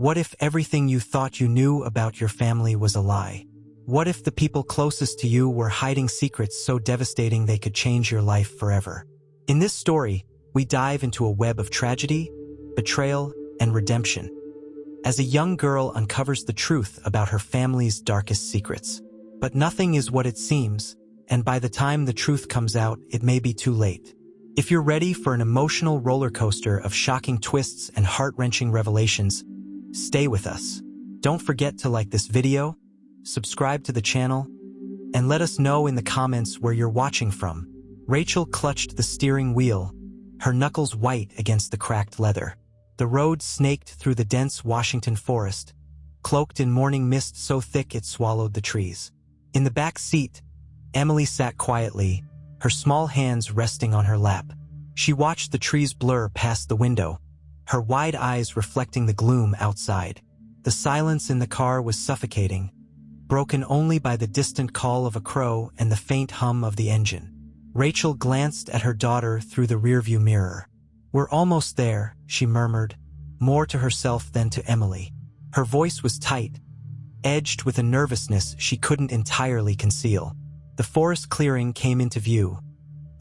What if everything you thought you knew about your family was a lie? What if the people closest to you were hiding secrets so devastating they could change your life forever? In this story, we dive into a web of tragedy, betrayal, and redemption, as a young girl uncovers the truth about her family's darkest secrets. But nothing is what it seems, and by the time the truth comes out, it may be too late. If you're ready for an emotional roller coaster of shocking twists and heart-wrenching revelations, stay with us. Don't forget to like this video, subscribe to the channel, and let us know in the comments where you're watching from. Rachel clutched the steering wheel, her knuckles white against the cracked leather. The road snaked through the dense Washington forest, cloaked in morning mist so thick it swallowed the trees. In the back seat, Emily sat quietly, her small hands resting on her lap. She watched the trees blur past the window, her wide eyes reflecting the gloom outside. The silence in the car was suffocating, broken only by the distant call of a crow and the faint hum of the engine. Rachel glanced at her daughter through the rearview mirror. "We're almost there," she murmured, more to herself than to Emily. Her voice was tight, edged with a nervousness she couldn't entirely conceal. The forest clearing came into view,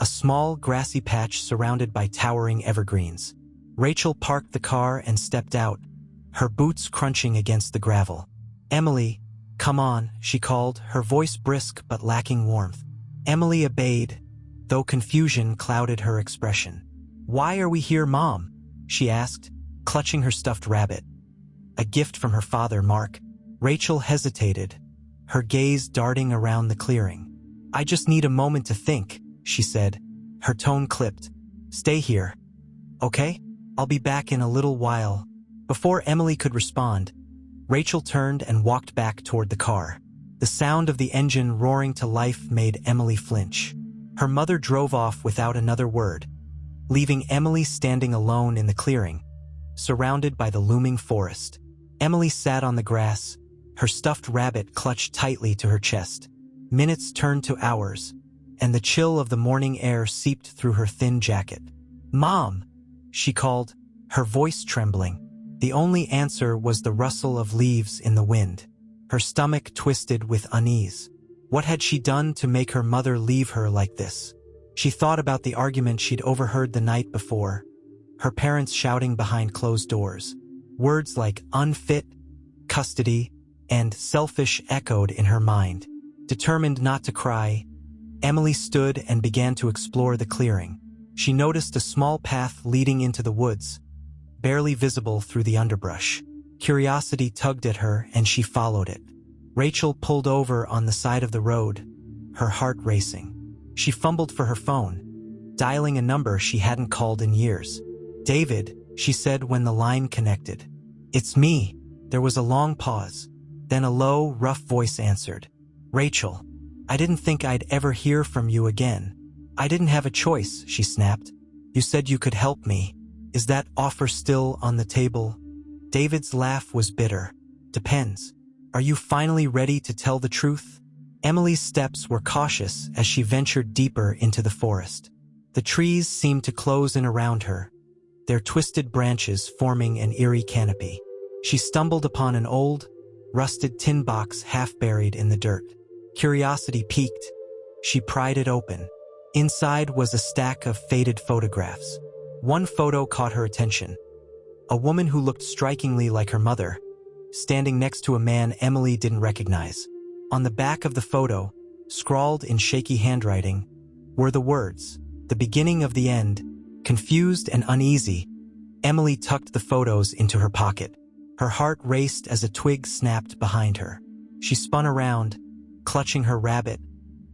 a small grassy patch surrounded by towering evergreens. Rachel parked the car and stepped out, her boots crunching against the gravel. "Emily, come on," she called, her voice brisk but lacking warmth. Emily obeyed, though confusion clouded her expression. "Why are we here, Mom?" she asked, clutching her stuffed rabbit. "A gift from her father, Mark." Rachel hesitated, her gaze darting around the clearing. "I just need a moment to think," she said, her tone clipped. "Stay here, okay? I'll be back in a little while." Before Emily could respond, Rachel turned and walked back toward the car. The sound of the engine roaring to life made Emily flinch. Her mother drove off without another word, leaving Emily standing alone in the clearing, surrounded by the looming forest. Emily sat on the grass, her stuffed rabbit clutched tightly to her chest. Minutes turned to hours, and the chill of the morning air seeped through her thin jacket. "Mom!" she called, her voice trembling. The only answer was the rustle of leaves in the wind. Her stomach twisted with unease. What had she done to make her mother leave her like this? She thought about the argument she'd overheard the night before, her parents shouting behind closed doors. Words like unfit, custody, and selfish echoed in her mind. Determined not to cry, Emily stood and began to explore the clearing. She noticed a small path leading into the woods, barely visible through the underbrush. Curiosity tugged at her and she followed it. Rachel pulled over on the side of the road, her heart racing. She fumbled for her phone, dialing a number she hadn't called in years. "David," she said when the line connected. "It's me." There was a long pause. Then a low, rough voice answered. "Rachel, I didn't think I'd ever hear from you again." "I didn't have a choice," she snapped. "You said you could help me. Is that offer still on the table?" David's laugh was bitter. "Depends. Are you finally ready to tell the truth?" Emily's steps were cautious as she ventured deeper into the forest. The trees seemed to close in around her, their twisted branches forming an eerie canopy. She stumbled upon an old, rusted tin box half buried in the dirt. Curiosity piqued. She pried it open. Inside was a stack of faded photographs. One photo caught her attention. A woman who looked strikingly like her mother, standing next to a man Emily didn't recognize. On the back of the photo, scrawled in shaky handwriting, were the words, "The beginning of the end." Confused and uneasy, Emily tucked the photos into her pocket. Her heart raced as a twig snapped behind her. She spun around, clutching her rabbit,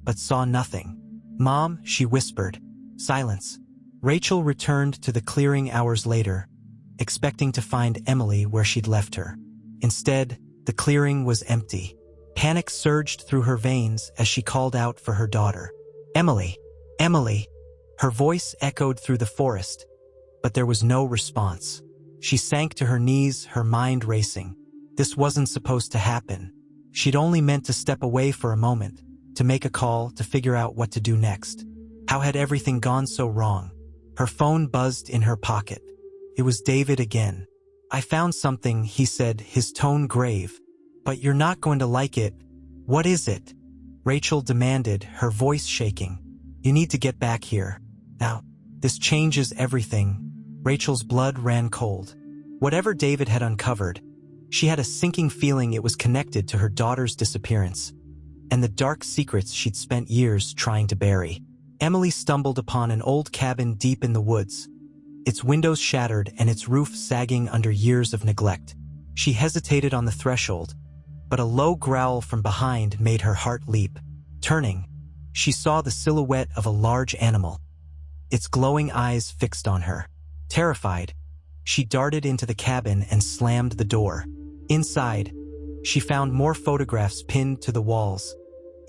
but saw nothing. "Mom," she whispered. Silence. Rachel returned to the clearing hours later, expecting to find Emily where she'd left her. Instead, the clearing was empty. Panic surged through her veins as she called out for her daughter. "Emily! Emily!" Her voice echoed through the forest, but there was no response. She sank to her knees, her mind racing. This wasn't supposed to happen. She'd only meant to step away for a moment, to make a call, to figure out what to do next. How had everything gone so wrong? Her phone buzzed in her pocket. It was David again. "I found something," he said, his tone grave. "But you're not going to like it." "What is it?" Rachel demanded, her voice shaking. "You need to get back here. Now, this changes everything." Rachel's blood ran cold. Whatever David had uncovered, she had a sinking feeling it was connected to her daughter's disappearance and the dark secrets she'd spent years trying to bury. Emily stumbled upon an old cabin deep in the woods, its windows shattered and its roof sagging under years of neglect. She hesitated on the threshold, but a low growl from behind made her heart leap. Turning, she saw the silhouette of a large animal, its glowing eyes fixed on her. Terrified, she darted into the cabin and slammed the door. Inside, she found more photographs pinned to the walls,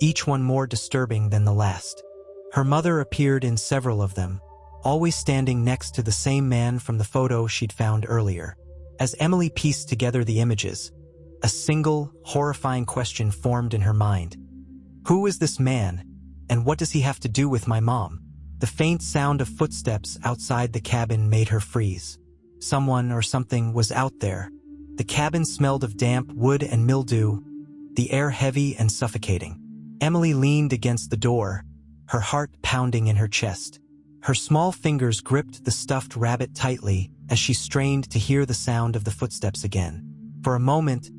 each one more disturbing than the last. Her mother appeared in several of them, always standing next to the same man from the photo she'd found earlier. As Emily pieced together the images, a single, horrifying question formed in her mind. Who is this man, and what does he have to do with my mom? The faint sound of footsteps outside the cabin made her freeze. Someone or something was out there. The cabin smelled of damp wood and mildew, the air heavy and suffocating. Emily leaned against the door, her heart pounding in her chest. Her small fingers gripped the stuffed rabbit tightly as she strained to hear the sound of the footsteps again. For a moment,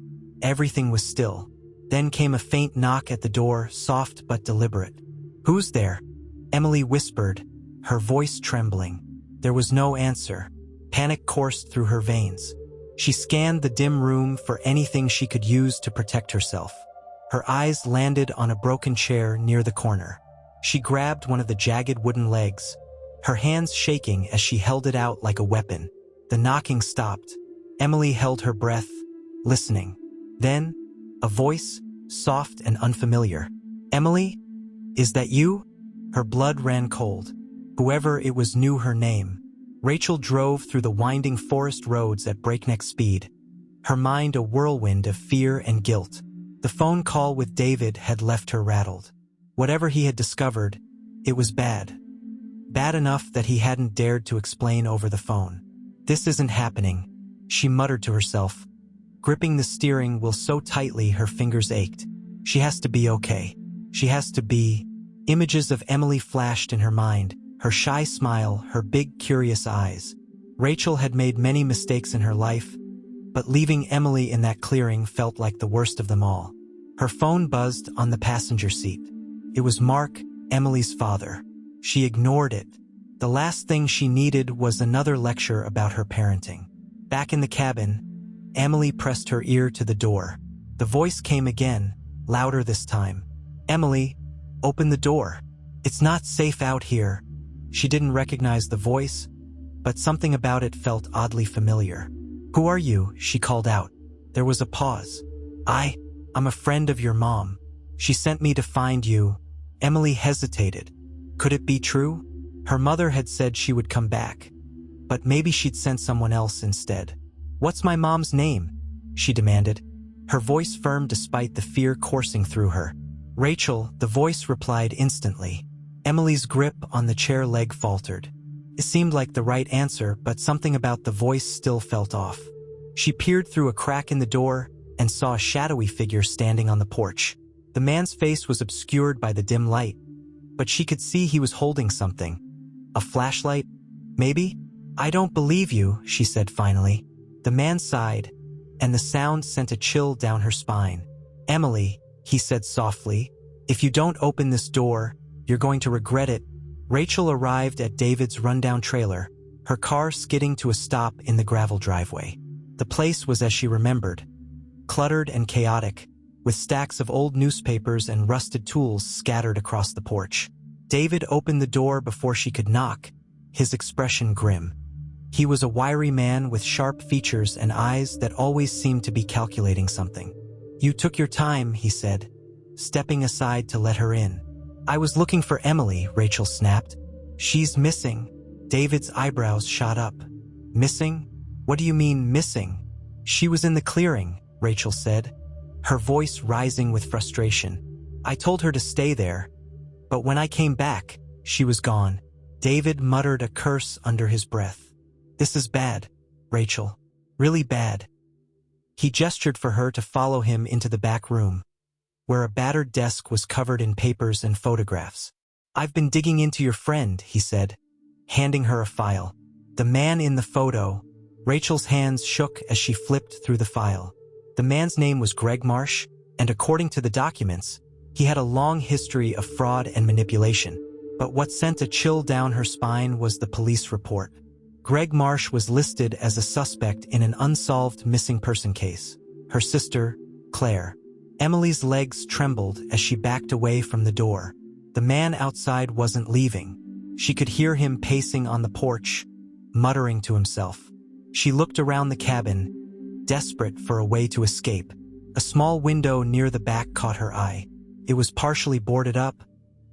everything was still. Then came a faint knock at the door, soft but deliberate. "Who's there?" Emily whispered, her voice trembling. There was no answer. Panic coursed through her veins. She scanned the dim room for anything she could use to protect herself. Her eyes landed on a broken chair near the corner. She grabbed one of the jagged wooden legs, her hands shaking as she held it out like a weapon. The knocking stopped. Emily held her breath, listening. Then, a voice, soft and unfamiliar. "Emily? Is that you?" Her blood ran cold. Whoever it was knew her name. Rachel drove through the winding forest roads at breakneck speed, her mind a whirlwind of fear and guilt. The phone call with David had left her rattled. Whatever he had discovered, it was bad. Bad enough that he hadn't dared to explain over the phone. "This isn't happening," she muttered to herself, gripping the steering wheel so tightly her fingers ached. She has to be okay. She has to be... Images of Emily flashed in her mind, her shy smile, her big, curious eyes. Rachel had made many mistakes in her life, but leaving Emily in that clearing felt like the worst of them all. Her phone buzzed on the passenger seat. It was Mark, Emily's father. She ignored it. The last thing she needed was another lecture about her parenting. Back in the cabin, Emily pressed her ear to the door. The voice came again, louder this time. "Emily, open the door. It's not safe out here." She didn't recognize the voice, but something about it felt oddly familiar. "Who are you?" she called out. There was a pause. I'm a friend of your mom. She sent me to find you." Emily hesitated. Could it be true? Her mother had said she would come back, but maybe she'd sent someone else instead. "What's my mom's name?" she demanded, her voice firm despite the fear coursing through her. "Rachel," the voice replied instantly. Emily's grip on the chair leg faltered. It seemed like the right answer, but something about the voice still felt off. She peered through a crack in the door and saw a shadowy figure standing on the porch. The man's face was obscured by the dim light, but she could see he was holding something. A flashlight? Maybe? "I don't believe you," she said finally. The man sighed, and the sound sent a chill down her spine. "Emily," he said softly, "if you don't open this door, you're going to regret it." Rachel arrived at David's rundown trailer, her car skidding to a stop in the gravel driveway. The place was as she remembered, cluttered and chaotic, with stacks of old newspapers and rusted tools scattered across the porch. David opened the door before she could knock, his expression grim. He was a wiry man with sharp features and eyes that always seemed to be calculating something. "You took your time," he said, stepping aside to let her in. "I was looking for Emily," Rachel snapped. "She's missing." David's eyebrows shot up. "Missing? What do you mean, missing?" "She was in the clearing," Rachel said, her voice rising with frustration. "I told her to stay there, but when I came back, she was gone." David muttered a curse under his breath. "This is bad, Rachel." Really bad. He gestured for her to follow him into the back room, where a battered desk was covered in papers and photographs. "I've been digging into your friend," he said, handing her a file. The man in the photo. Rachel's hands shook as she flipped through the file. The man's name was Greg Marsh, and according to the documents, he had a long history of fraud and manipulation. But what sent a chill down her spine was the police report. Greg Marsh was listed as a suspect in an unsolved missing person case. Her sister, Claire. Emily's legs trembled as she backed away from the door. The man outside wasn't leaving. She could hear him pacing on the porch, muttering to himself. She looked around the cabin, desperate for a way to escape. A small window near the back caught her eye. It was partially boarded up,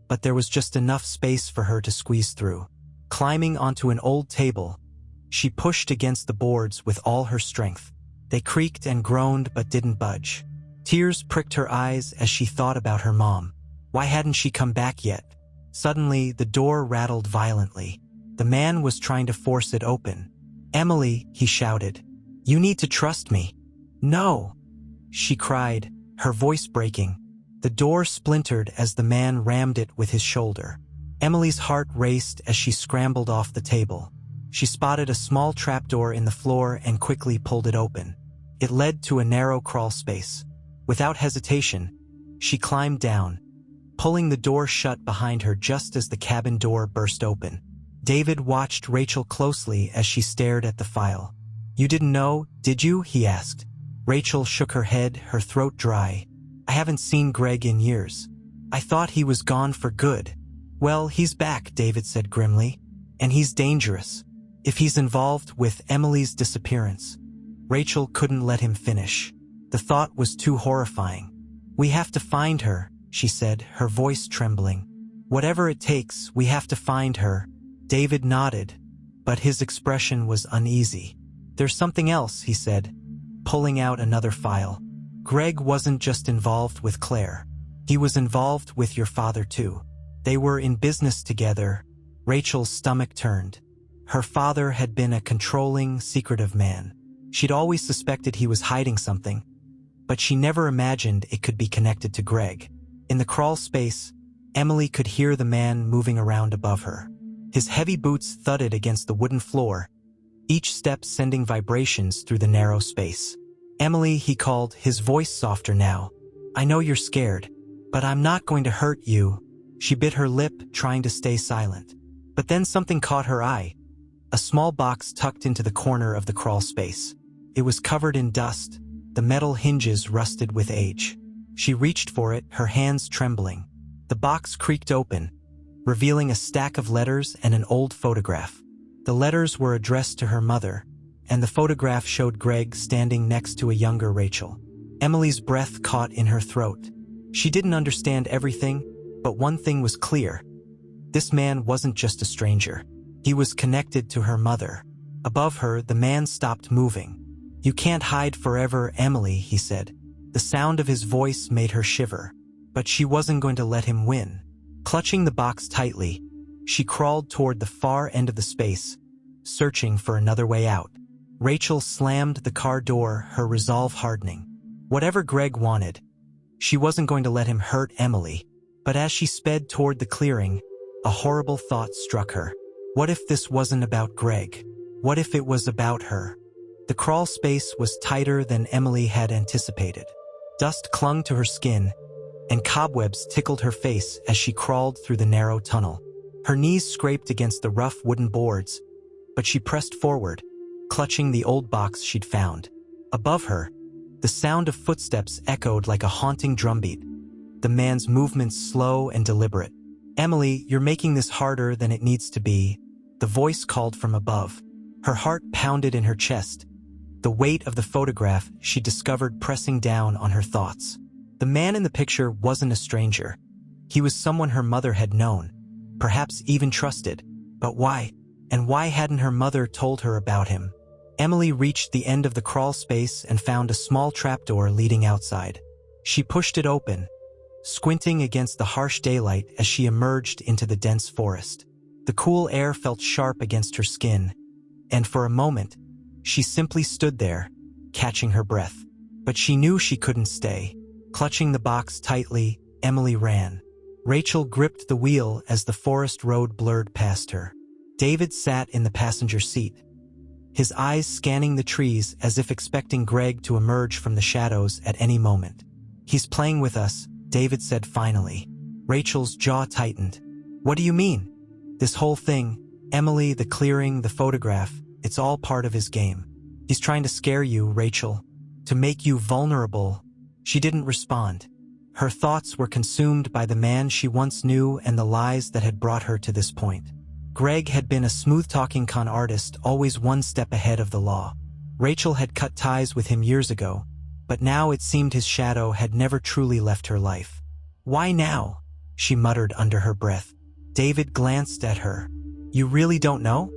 but there was just enough space for her to squeeze through. Climbing onto an old table, she pushed against the boards with all her strength. They creaked and groaned but didn't budge. Tears pricked her eyes as she thought about her mom. Why hadn't she come back yet? Suddenly, the door rattled violently. The man was trying to force it open. "Emily," he shouted. "You need to trust me." "No," she cried, her voice breaking. The door splintered as the man rammed it with his shoulder. Emily's heart raced as she scrambled off the table. She spotted a small trapdoor in the floor and quickly pulled it open. It led to a narrow crawl space. Without hesitation, she climbed down, pulling the door shut behind her just as the cabin door burst open. David watched Rachel closely as she stared at the file. "You didn't know, did you?" he asked. Rachel shook her head, her throat dry. "I haven't seen Greg in years. I thought he was gone for good." "Well, he's back," David said grimly. "And he's dangerous. If he's involved with Emily's disappearance." Rachel couldn't let him finish. The thought was too horrifying. "We have to find her," she said, her voice trembling. "Whatever it takes, we have to find her." David nodded, but his expression was uneasy. "There's something else," he said, pulling out another file. "Greg wasn't just involved with Claire. He was involved with your father too. They were in business together." Rachel's stomach turned. Her father had been a controlling, secretive man. She'd always suspected he was hiding something, but she never imagined it could be connected to Greg. In the crawl space, Emily could hear the man moving around above her. His heavy boots thudded against the wooden floor, each step sending vibrations through the narrow space. "Emily," he called, his voice softer now. "I know you're scared, but I'm not going to hurt you." She bit her lip, trying to stay silent. But then something caught her eye. A small box tucked into the corner of the crawl space. It was covered in dust, the metal hinges rusted with age. She reached for it, her hands trembling. The box creaked open, revealing a stack of letters and an old photograph. The letters were addressed to her mother, and the photograph showed Greg standing next to a younger Rachel. Emily's breath caught in her throat. She didn't understand everything, but one thing was clear. This man wasn't just a stranger. He was connected to her mother. Above her, the man stopped moving. "You can't hide forever, Emily," he said. The sound of his voice made her shiver, but she wasn't going to let him win. Clutching the box tightly, she crawled toward the far end of the space, searching for another way out. Rachel slammed the car door, her resolve hardening. Whatever Greg wanted, she wasn't going to let him hurt Emily. But as she sped toward the clearing, a horrible thought struck her. What if this wasn't about Greg? What if it was about her? The crawl space was tighter than Emily had anticipated. Dust clung to her skin, and cobwebs tickled her face as she crawled through the narrow tunnel. Her knees scraped against the rough wooden boards, but she pressed forward, clutching the old box she'd found. Above her, the sound of footsteps echoed like a haunting drumbeat, the man's movements slow and deliberate. "Emily, you're making this harder than it needs to be," the voice called from above. Her heart pounded in her chest, the weight of the photograph she discovered pressing down on her thoughts. The man in the picture wasn't a stranger. He was someone her mother had known, perhaps even trusted. But why? And why hadn't her mother told her about him? Emily reached the end of the crawl space and found a small trapdoor leading outside. She pushed it open, squinting against the harsh daylight as she emerged into the dense forest. The cool air felt sharp against her skin, and for a moment, She simply stood there, catching her breath. But she knew she couldn't stay. Clutching the box tightly, Emily ran. Rachel gripped the wheel as the forest road blurred past her. David sat in the passenger seat, his eyes scanning the trees as if expecting Greg to emerge from the shadows at any moment. "He's playing with us," David said finally. Rachel's jaw tightened. "What do you mean?" "This whole thing, Emily, the clearing, the photograph, it's all part of his game. He's trying to scare you, Rachel, to make you vulnerable." She didn't respond. Her thoughts were consumed by the man she once knew and the lies that had brought her to this point. Greg had been a smooth-talking con artist, always one step ahead of the law. Rachel had cut ties with him years ago, but now it seemed his shadow had never truly left her life. "Why now?" she muttered under her breath. David glanced at her. "You really don't know?"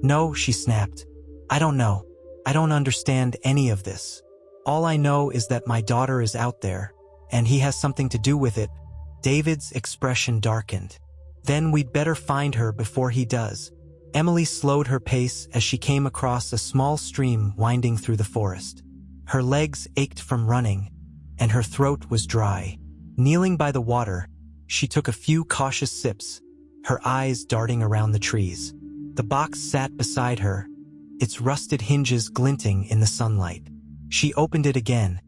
"No," she snapped. "I don't know. I don't understand any of this. All I know is that my daughter is out there, and he has something to do with it." David's expression darkened. "Then we'd better find her before he does." Emily slowed her pace as she came across a small stream winding through the forest. Her legs ached from running, and her throat was dry. Kneeling by the water, she took a few cautious sips, her eyes darting around the trees. The box sat beside her, its rusted hinges glinting in the sunlight. She opened it again,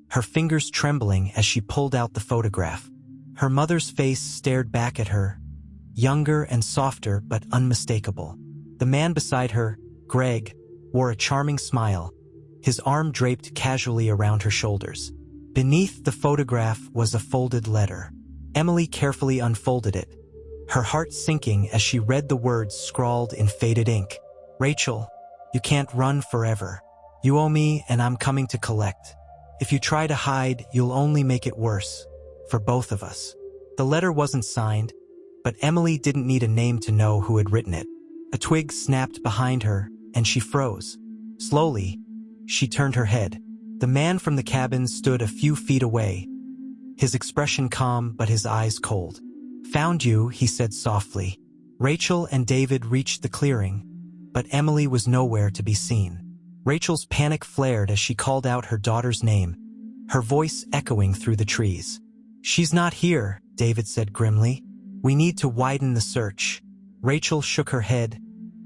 her fingers trembling as she pulled out the photograph. Her mother's face stared back at her, younger and softer but unmistakable. The man beside her, Greg, wore a charming smile, his arm draped casually around her shoulders. Beneath the photograph was a folded letter. Emily carefully unfolded it, her heart sinking as she read the words scrawled in faded ink. "Rachel, you can't run forever. You owe me, and I'm coming to collect. If you try to hide, you'll only make it worse, for both of us." The letter wasn't signed, but Emily didn't need a name to know who had written it. A twig snapped behind her, and she froze. Slowly, she turned her head. The man from the cabin stood a few feet away, his expression calm but his eyes cold. "Found you," he said softly. Rachel and David reached the clearing, but Emily was nowhere to be seen. Rachel's panic flared as she called out her daughter's name, her voice echoing through the trees. "She's not here," David said grimly. "We need to widen the search." Rachel shook her head,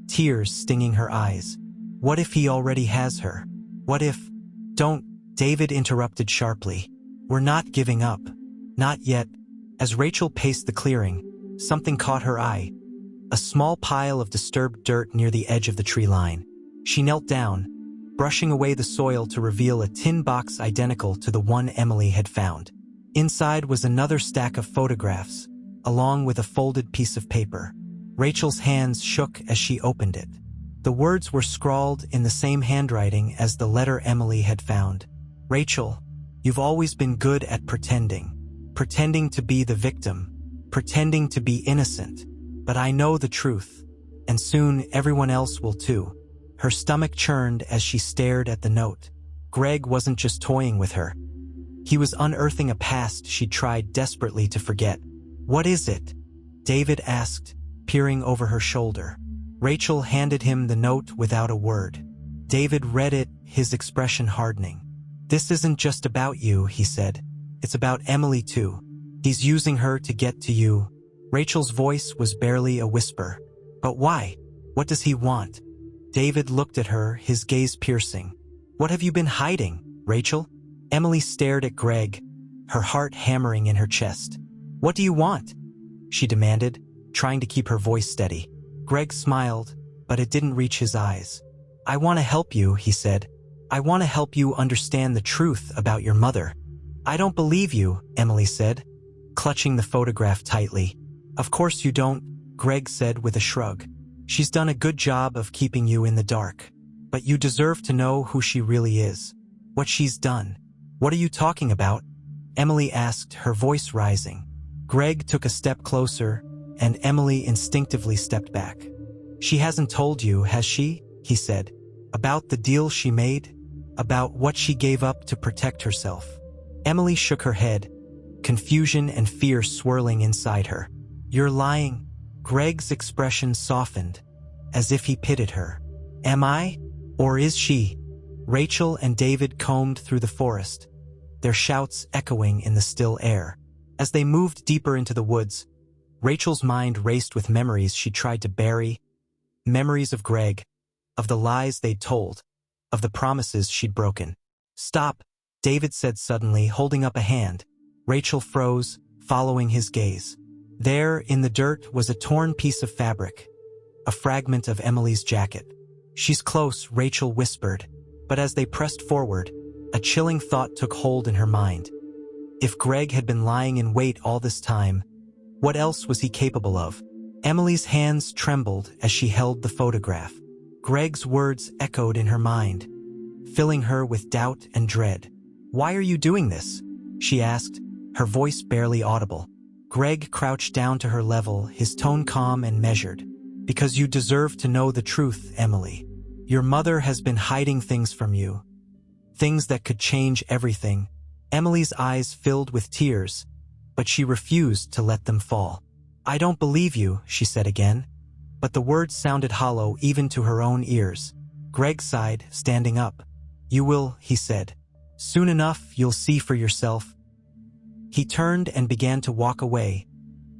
tears stinging her eyes. "What if he already has her? What if—" "Don't," David interrupted sharply. "We're not giving up. Not yet." As Rachel paced the clearing, something caught her eye. A small pile of disturbed dirt near the edge of the tree line. She knelt down, brushing away the soil to reveal a tin box identical to the one Emily had found. Inside was another stack of photographs, along with a folded piece of paper. Rachel's hands shook as she opened it. The words were scrawled in the same handwriting as the letter Emily had found. "Rachel, you've always been good at pretending. Pretending to be the victim. Pretending to be innocent. But I know the truth, and soon everyone else will too." Her stomach churned as she stared at the note. Greg wasn't just toying with her. He was unearthing a past she'd tried desperately to forget. "What is it?" David asked, peering over her shoulder. Rachel handed him the note without a word. David read it, his expression hardening. "This isn't just about you," he said. "It's about Emily too. He's using her to get to you." Rachel's voice was barely a whisper. "But why? What does he want?" David looked at her, his gaze piercing. "What have you been hiding, Rachel?" Emily stared at Greg, her heart hammering in her chest. "What do you want?" she demanded, trying to keep her voice steady. Greg smiled, but it didn't reach his eyes. "I want to help you," he said. "I want to help you understand the truth about your mother." "I don't believe you," Emily said, clutching the photograph tightly. "Of course you don't," Greg said with a shrug. "She's done a good job of keeping you in the dark. But you deserve to know who she really is. What she's done." "What are you talking about?" Emily asked, her voice rising. Greg took a step closer, and Emily instinctively stepped back. "She hasn't told you, has she?" he said. "About the deal she made? About what she gave up to protect herself?" Emily shook her head, confusion and fear swirling inside her. "You're lying." Greg's expression softened, as if he pitied her. "Am I?" Or is she? Rachel and David combed through the forest, their shouts echoing in the still air. As they moved deeper into the woods, Rachel's mind raced with memories she tried to bury, memories of Greg, of the lies they'd told, of the promises she'd broken. "Stop," David said suddenly, holding up a hand. Rachel froze, following his gaze. There, in the dirt, was a torn piece of fabric, a fragment of Emily's jacket. "She's close," Rachel whispered, but as they pressed forward, a chilling thought took hold in her mind. If Greg had been lying in wait all this time, what else was he capable of? Emily's hands trembled as she held the photograph. Greg's words echoed in her mind, filling her with doubt and dread. "Why are you doing this?" she asked, her voice barely audible. Greg crouched down to her level, his tone calm and measured. "Because you deserve to know the truth, Emily. Your mother has been hiding things from you. Things that could change everything." Emily's eyes filled with tears, but she refused to let them fall. "I don't believe you," she said again, but the words sounded hollow even to her own ears. Greg sighed, standing up. "You will," he said. "Soon enough, you'll see for yourself." He turned and began to walk away,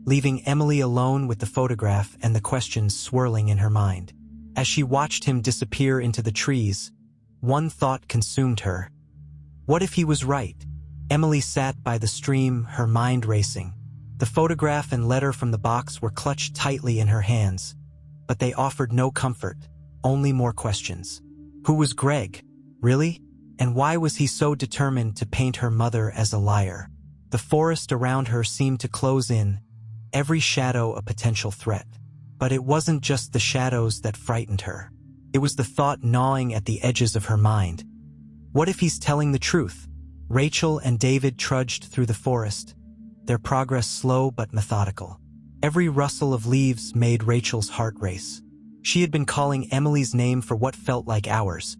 leaving Emily alone with the photograph and the questions swirling in her mind. As she watched him disappear into the trees, one thought consumed her. What if he was right? Emily sat by the stream, her mind racing. The photograph and letter from the box were clutched tightly in her hands, but they offered no comfort, only more questions. Who was Greg, really? And why was he so determined to paint her mother as a liar? The forest around her seemed to close in, every shadow a potential threat. But it wasn't just the shadows that frightened her. It was the thought gnawing at the edges of her mind. What if he's telling the truth? Rachel and David trudged through the forest, their progress slow but methodical. Every rustle of leaves made Rachel's heart race. She had been calling Emily's name for what felt like hours,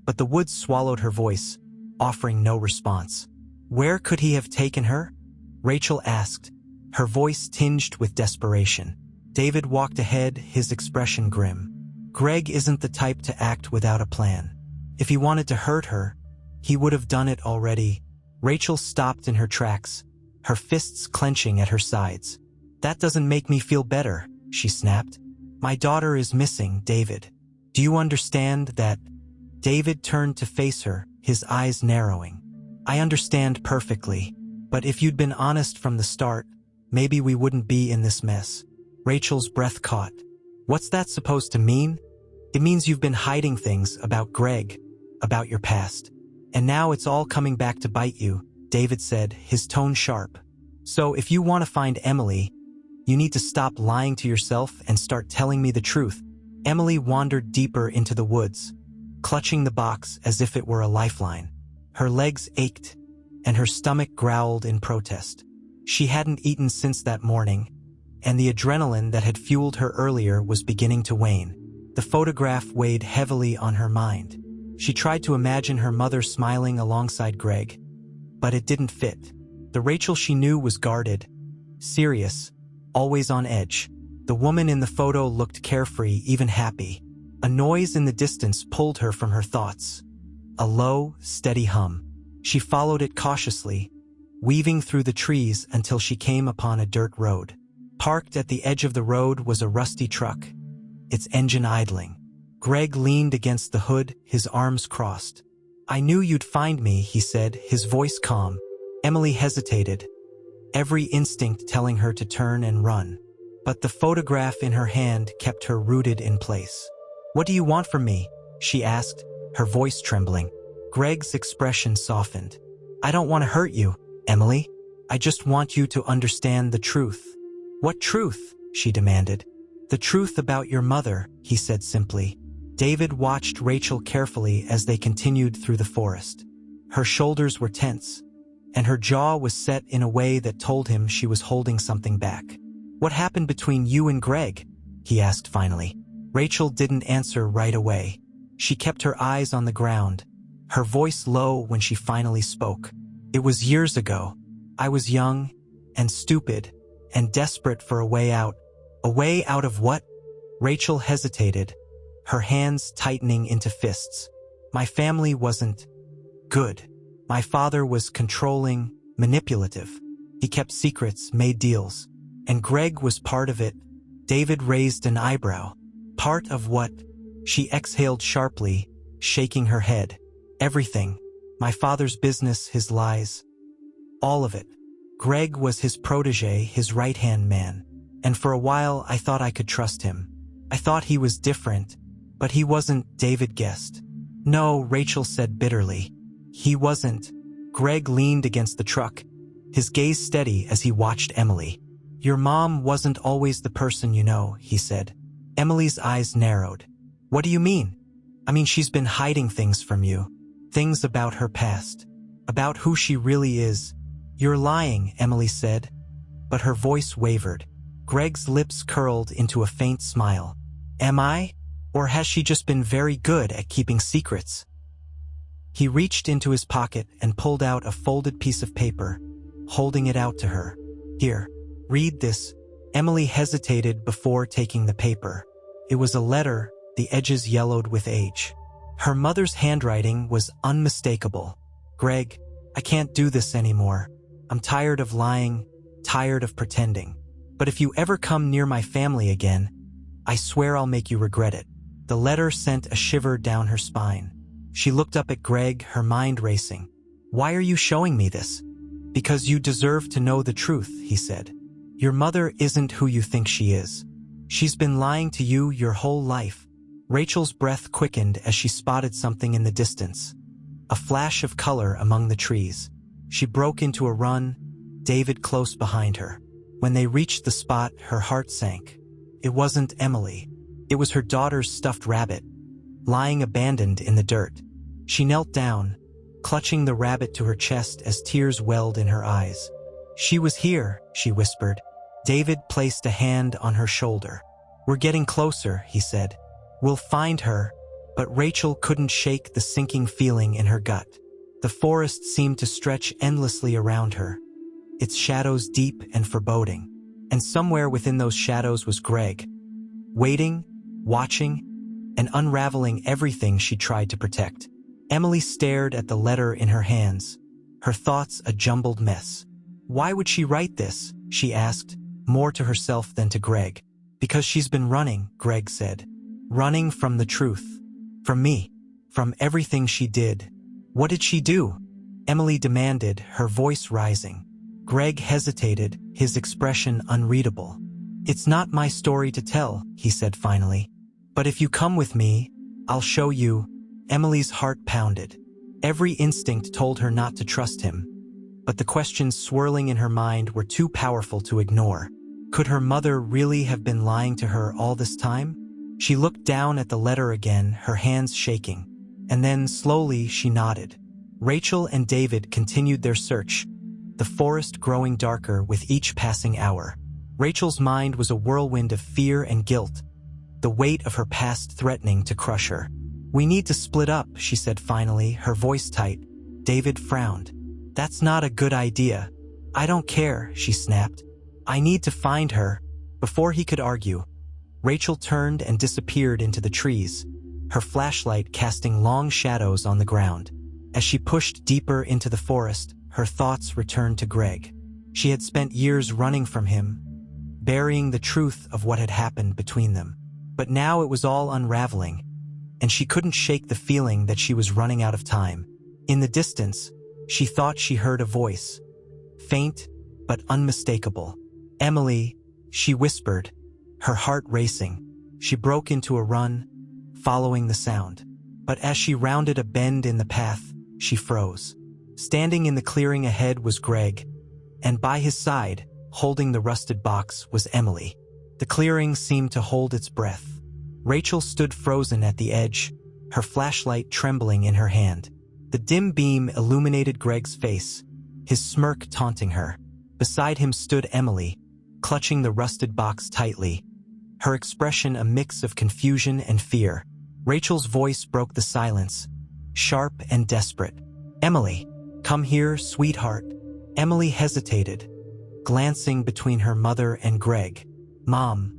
but the woods swallowed her voice, offering no response. Where could he have taken her? Rachel asked, her voice tinged with desperation. David walked ahead, his expression grim. Greg isn't the type to act without a plan. If he wanted to hurt her, he would have done it already. Rachel stopped in her tracks, her fists clenching at her sides. That doesn't make me feel better, she snapped. My daughter is missing, David. Do you understand that? David turned to face her, his eyes narrowing. I understand perfectly, but if you'd been honest from the start, maybe we wouldn't be in this mess. Rachel's breath caught. What's that supposed to mean? It means you've been hiding things about Greg, about your past. And now it's all coming back to bite you, David said, his tone sharp. So if you want to find Emily, you need to stop lying to yourself and start telling me the truth. Emily wandered deeper into the woods, clutching the box as if it were a lifeline. Her legs ached, and her stomach growled in protest. She hadn't eaten since that morning, and the adrenaline that had fueled her earlier was beginning to wane. The photograph weighed heavily on her mind. She tried to imagine her mother smiling alongside Greg, but it didn't fit. The Rachel she knew was guarded, serious, always on edge. The woman in the photo looked carefree, even happy. A noise in the distance pulled her from her thoughts. A low, steady hum. She followed it cautiously, weaving through the trees until she came upon a dirt road. Parked at the edge of the road was a rusty truck, its engine idling. Greg leaned against the hood, his arms crossed. I knew you'd find me, he said, his voice calm. Emily hesitated, every instinct telling her to turn and run. But the photograph in her hand kept her rooted in place. What do you want from me? She asked, her voice trembling. Greg's expression softened. I don't want to hurt you, Emily. I just want you to understand the truth. What truth? She demanded. The truth about your mother, he said simply. David watched Rachel carefully as they continued through the forest. Her shoulders were tense, and her jaw was set in a way that told him she was holding something back. What happened between you and Greg? He asked finally. Rachel didn't answer right away. She kept her eyes on the ground, her voice low when she finally spoke. It was years ago. I was young and stupid and desperate for a way out. A way out of what? Rachel hesitated, her hands tightening into fists. My family wasn't good. My father was controlling, manipulative. He kept secrets, made deals. And Greg was part of it. David raised an eyebrow. Part of what? She exhaled sharply, shaking her head. Everything. My father's business, his lies. All of it. Greg was his protege, his right-hand man. And for a while, I thought I could trust him. I thought he was different, but he wasn't, David guessed. No, Rachel said bitterly. He wasn't. Greg leaned against the truck, his gaze steady as he watched Emily. Your mom wasn't always the person you know, he said. Emily's eyes narrowed. What do you mean? I mean, she's been hiding things from you. Things about her past. About who she really is. You're lying, Emily said. But her voice wavered. Greg's lips curled into a faint smile. Am I? Or has she just been very good at keeping secrets? He reached into his pocket and pulled out a folded piece of paper, holding it out to her. Here, read this. Emily hesitated before taking the paper. It was a letter, the edges yellowed with age. Her mother's handwriting was unmistakable. Greg, I can't do this anymore. I'm tired of lying, tired of pretending. But if you ever come near my family again, I swear I'll make you regret it. The letter sent a shiver down her spine. She looked up at Greg, her mind racing. Why are you showing me this? Because you deserve to know the truth, he said. Your mother isn't who you think she is. She's been lying to you your whole life. Rachel's breath quickened as she spotted something in the distance. A flash of color among the trees. She broke into a run, David close behind her. When they reached the spot, her heart sank. It wasn't Emily. It was her daughter's stuffed rabbit, lying abandoned in the dirt. She knelt down, clutching the rabbit to her chest as tears welled in her eyes. She was here, she whispered. David placed a hand on her shoulder. We're getting closer, he said. We'll find her, but Rachel couldn't shake the sinking feeling in her gut. The forest seemed to stretch endlessly around her, its shadows deep and foreboding. And somewhere within those shadows was Greg, waiting, watching, and unraveling everything she tried to protect. Emily stared at the letter in her hands, her thoughts a jumbled mess. Why would she write this? She asked, more to herself than to Greg. Because she's been running, Greg said. Running from the truth. From me. From everything she did. What did she do? Emily demanded, her voice rising. Greg hesitated, his expression unreadable. It's not my story to tell, he said finally. But if you come with me, I'll show you. Emily's heart pounded. Every instinct told her not to trust him. But the questions swirling in her mind were too powerful to ignore. Could her mother really have been lying to her all this time? She looked down at the letter again, her hands shaking. And then, slowly, she nodded. Rachel and David continued their search, the forest growing darker with each passing hour. Rachel's mind was a whirlwind of fear and guilt, the weight of her past threatening to crush her. We need to split up, she said finally, her voice tight. David frowned. That's not a good idea. I don't care, she snapped. I need to find her. Before he could argue, Rachel turned and disappeared into the trees, her flashlight casting long shadows on the ground. As she pushed deeper into the forest, her thoughts returned to Greg. She had spent years running from him, burying the truth of what had happened between them. But now it was all unraveling, and she couldn't shake the feeling that she was running out of time. In the distance, she thought she heard a voice, faint but unmistakable. Emily, she whispered, her heart racing. She broke into a run, following the sound. But as she rounded a bend in the path, she froze. Standing in the clearing ahead was Greg, and by his side, holding the rusted box, was Emily. The clearing seemed to hold its breath. Rachel stood frozen at the edge, her flashlight trembling in her hand. The dim beam illuminated Greg's face, his smirk taunting her. Beside him stood Emily, clutching the rusted box tightly, her expression a mix of confusion and fear. Rachel's voice broke the silence, sharp and desperate. Emily, come here, sweetheart. Emily hesitated, glancing between her mother and Greg. Mom,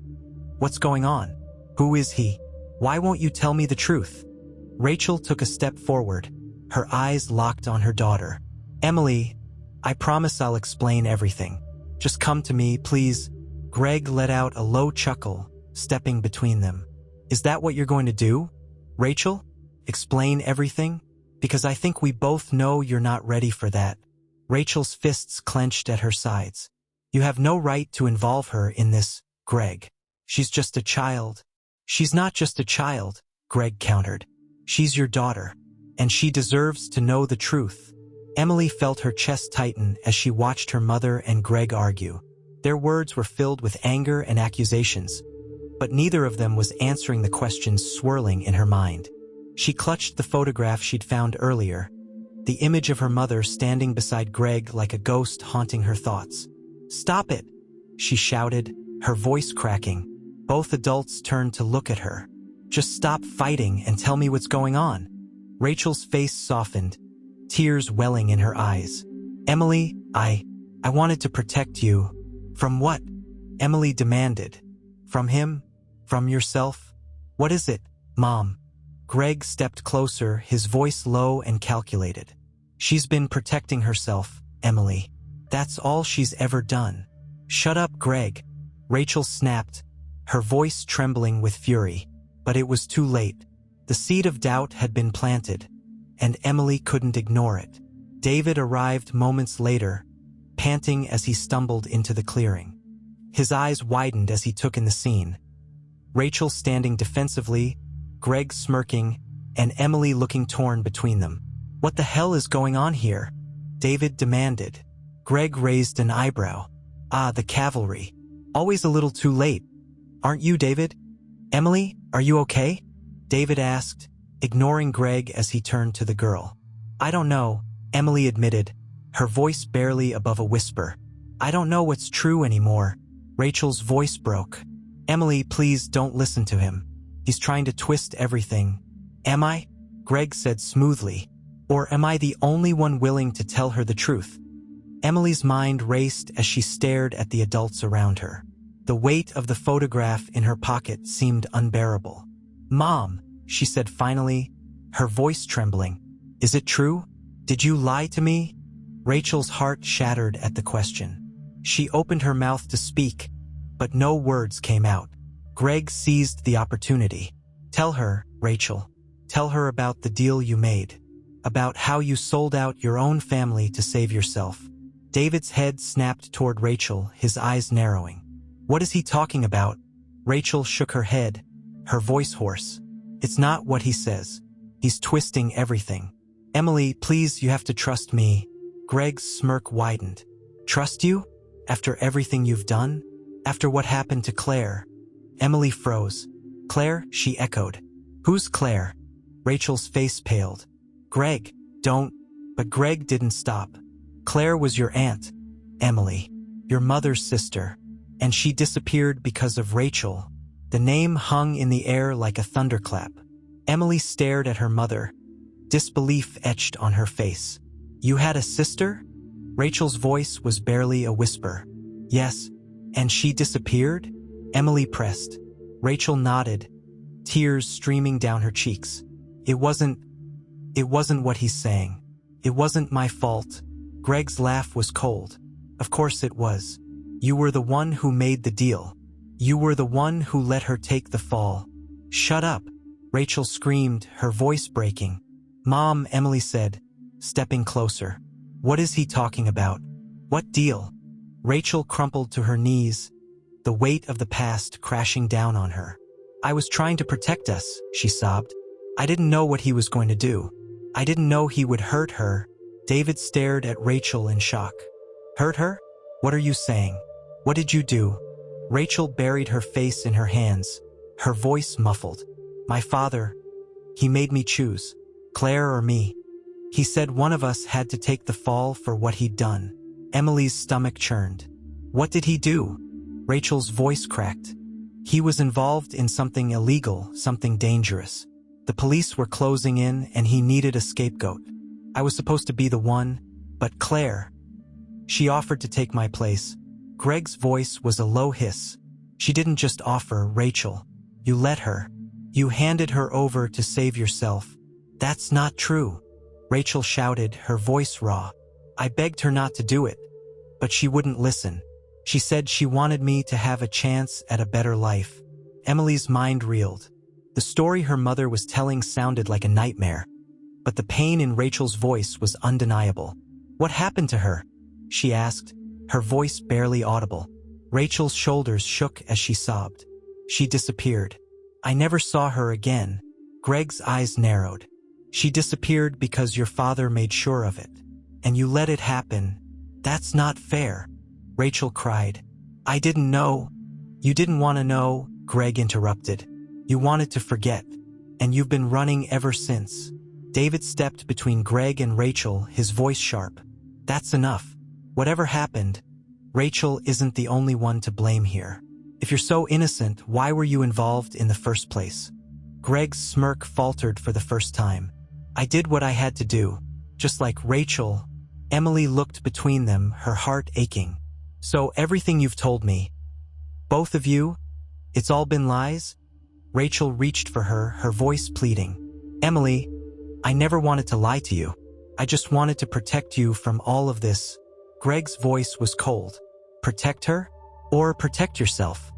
what's going on? Who is he? Why won't you tell me the truth? Rachel took a step forward, her eyes locked on her daughter. Emily, I promise I'll explain everything. Just come to me, please. Greg let out a low chuckle, stepping between them. Is that what you're going to do? Rachel? Explain everything? Because I think we both know you're not ready for that. Rachel's fists clenched at her sides. You have no right to involve her in this, Greg. She's just a child. She's not just a child, Greg countered. She's your daughter, and she deserves to know the truth. Emily felt her chest tighten as she watched her mother and Greg argue. Their words were filled with anger and accusations, but neither of them was answering the questions swirling in her mind. She clutched the photograph she'd found earlier, the image of her mother standing beside Greg like a ghost haunting her thoughts. Stop it, she shouted, her voice cracking. Both adults turned to look at her. Just stop fighting and tell me what's going on. Rachel's face softened, tears welling in her eyes. Emily, I wanted to protect you. From what? Emily demanded. From him? From yourself? What is it, Mom? Greg stepped closer, his voice low and calculated. She's been protecting herself, Emily. That's all she's ever done. Shut up, Greg. Rachel snapped, her voice trembling with fury. But it was too late. The seed of doubt had been planted, and Emily couldn't ignore it. David arrived moments later, panting as he stumbled into the clearing. His eyes widened as he took in the scene. Rachel standing defensively, Greg smirking, and Emily looking torn between them. What the hell is going on here? David demanded. Greg raised an eyebrow. Ah, the cavalry. Always a little too late. Aren't you, David? Emily, are you okay? David asked, ignoring Greg as he turned to the girl. I don't know, Emily admitted, her voice barely above a whisper. I don't know what's true anymore. Rachel's voice broke. Emily, please don't listen to him. He's trying to twist everything. Am I? Greg said smoothly. Or am I the only one willing to tell her the truth? Emily's mind raced as she stared at the adults around her. The weight of the photograph in her pocket seemed unbearable. Mom, she said finally, her voice trembling. Is it true? Did you lie to me? Rachel's heart shattered at the question. She opened her mouth to speak, but no words came out. Greg seized the opportunity. Tell her, Rachel. Tell her about the deal you made. About how you sold out your own family to save yourself. David's head snapped toward Rachel, his eyes narrowing. What is he talking about? Rachel shook her head, her voice hoarse. It's not what he says. He's twisting everything. Emily, please, you have to trust me. Greg's smirk widened. Trust you? After everything you've done? After what happened to Claire? Emily froze. Claire, she echoed. Who's Claire? Rachel's face paled. Greg, don't. But Greg didn't stop. Claire was your aunt, Emily, your mother's sister, and she disappeared because of Rachel. The name hung in the air like a thunderclap. Emily stared at her mother, disbelief etched on her face. You had a sister? Rachel's voice was barely a whisper. Yes, and she disappeared? Emily pressed. Rachel nodded, tears streaming down her cheeks. It wasn't what he's saying. It wasn't my fault. Greg's laugh was cold. Of course it was. You were the one who made the deal. You were the one who let her take the fall. Shut up, Rachel screamed, her voice breaking. Mom, Emily said, stepping closer. What is he talking about? What deal? Rachel crumpled to her knees, the weight of the past crashing down on her. I was trying to protect us, she sobbed. I didn't know what he was going to do. I didn't know he would hurt her. David stared at Rachel in shock. Hurt her? What are you saying? What did you do? Rachel buried her face in her hands, her voice muffled. My father, he made me choose, Claire or me. He said one of us had to take the fall for what he'd done. Emily's stomach churned. What did he do? Rachel's voice cracked. He was involved in something illegal, something dangerous. The police were closing in and he needed a scapegoat. I was supposed to be the one, but Claire. She offered to take my place. Greg's voice was a low hiss. She didn't just offer, Rachel. You let her. You handed her over to save yourself. That's not true. Rachel shouted, her voice raw. I begged her not to do it, but she wouldn't listen. She said she wanted me to have a chance at a better life. Emily's mind reeled. The story her mother was telling sounded like a nightmare, but the pain in Rachel's voice was undeniable. What happened to her? She asked, her voice barely audible. Rachel's shoulders shook as she sobbed. She disappeared. I never saw her again. Greg's eyes narrowed. She disappeared because your father made sure of it. And you let it happen. That's not fair. Rachel cried. I didn't know. You didn't want to know, Greg interrupted. You wanted to forget. And you've been running ever since. David stepped between Greg and Rachel, his voice sharp. That's enough. Whatever happened, Rachel isn't the only one to blame here. If you're so innocent, why were you involved in the first place? Greg's smirk faltered for the first time. I did what I had to do. Just like Rachel. Emily looked between them, her heart aching. So everything you've told me, both of you, it's all been lies? Rachel reached for her, her voice pleading. Emily, I never wanted to lie to you. I just wanted to protect you from all of this. Greg's voice was cold. Protect her? Or protect yourself?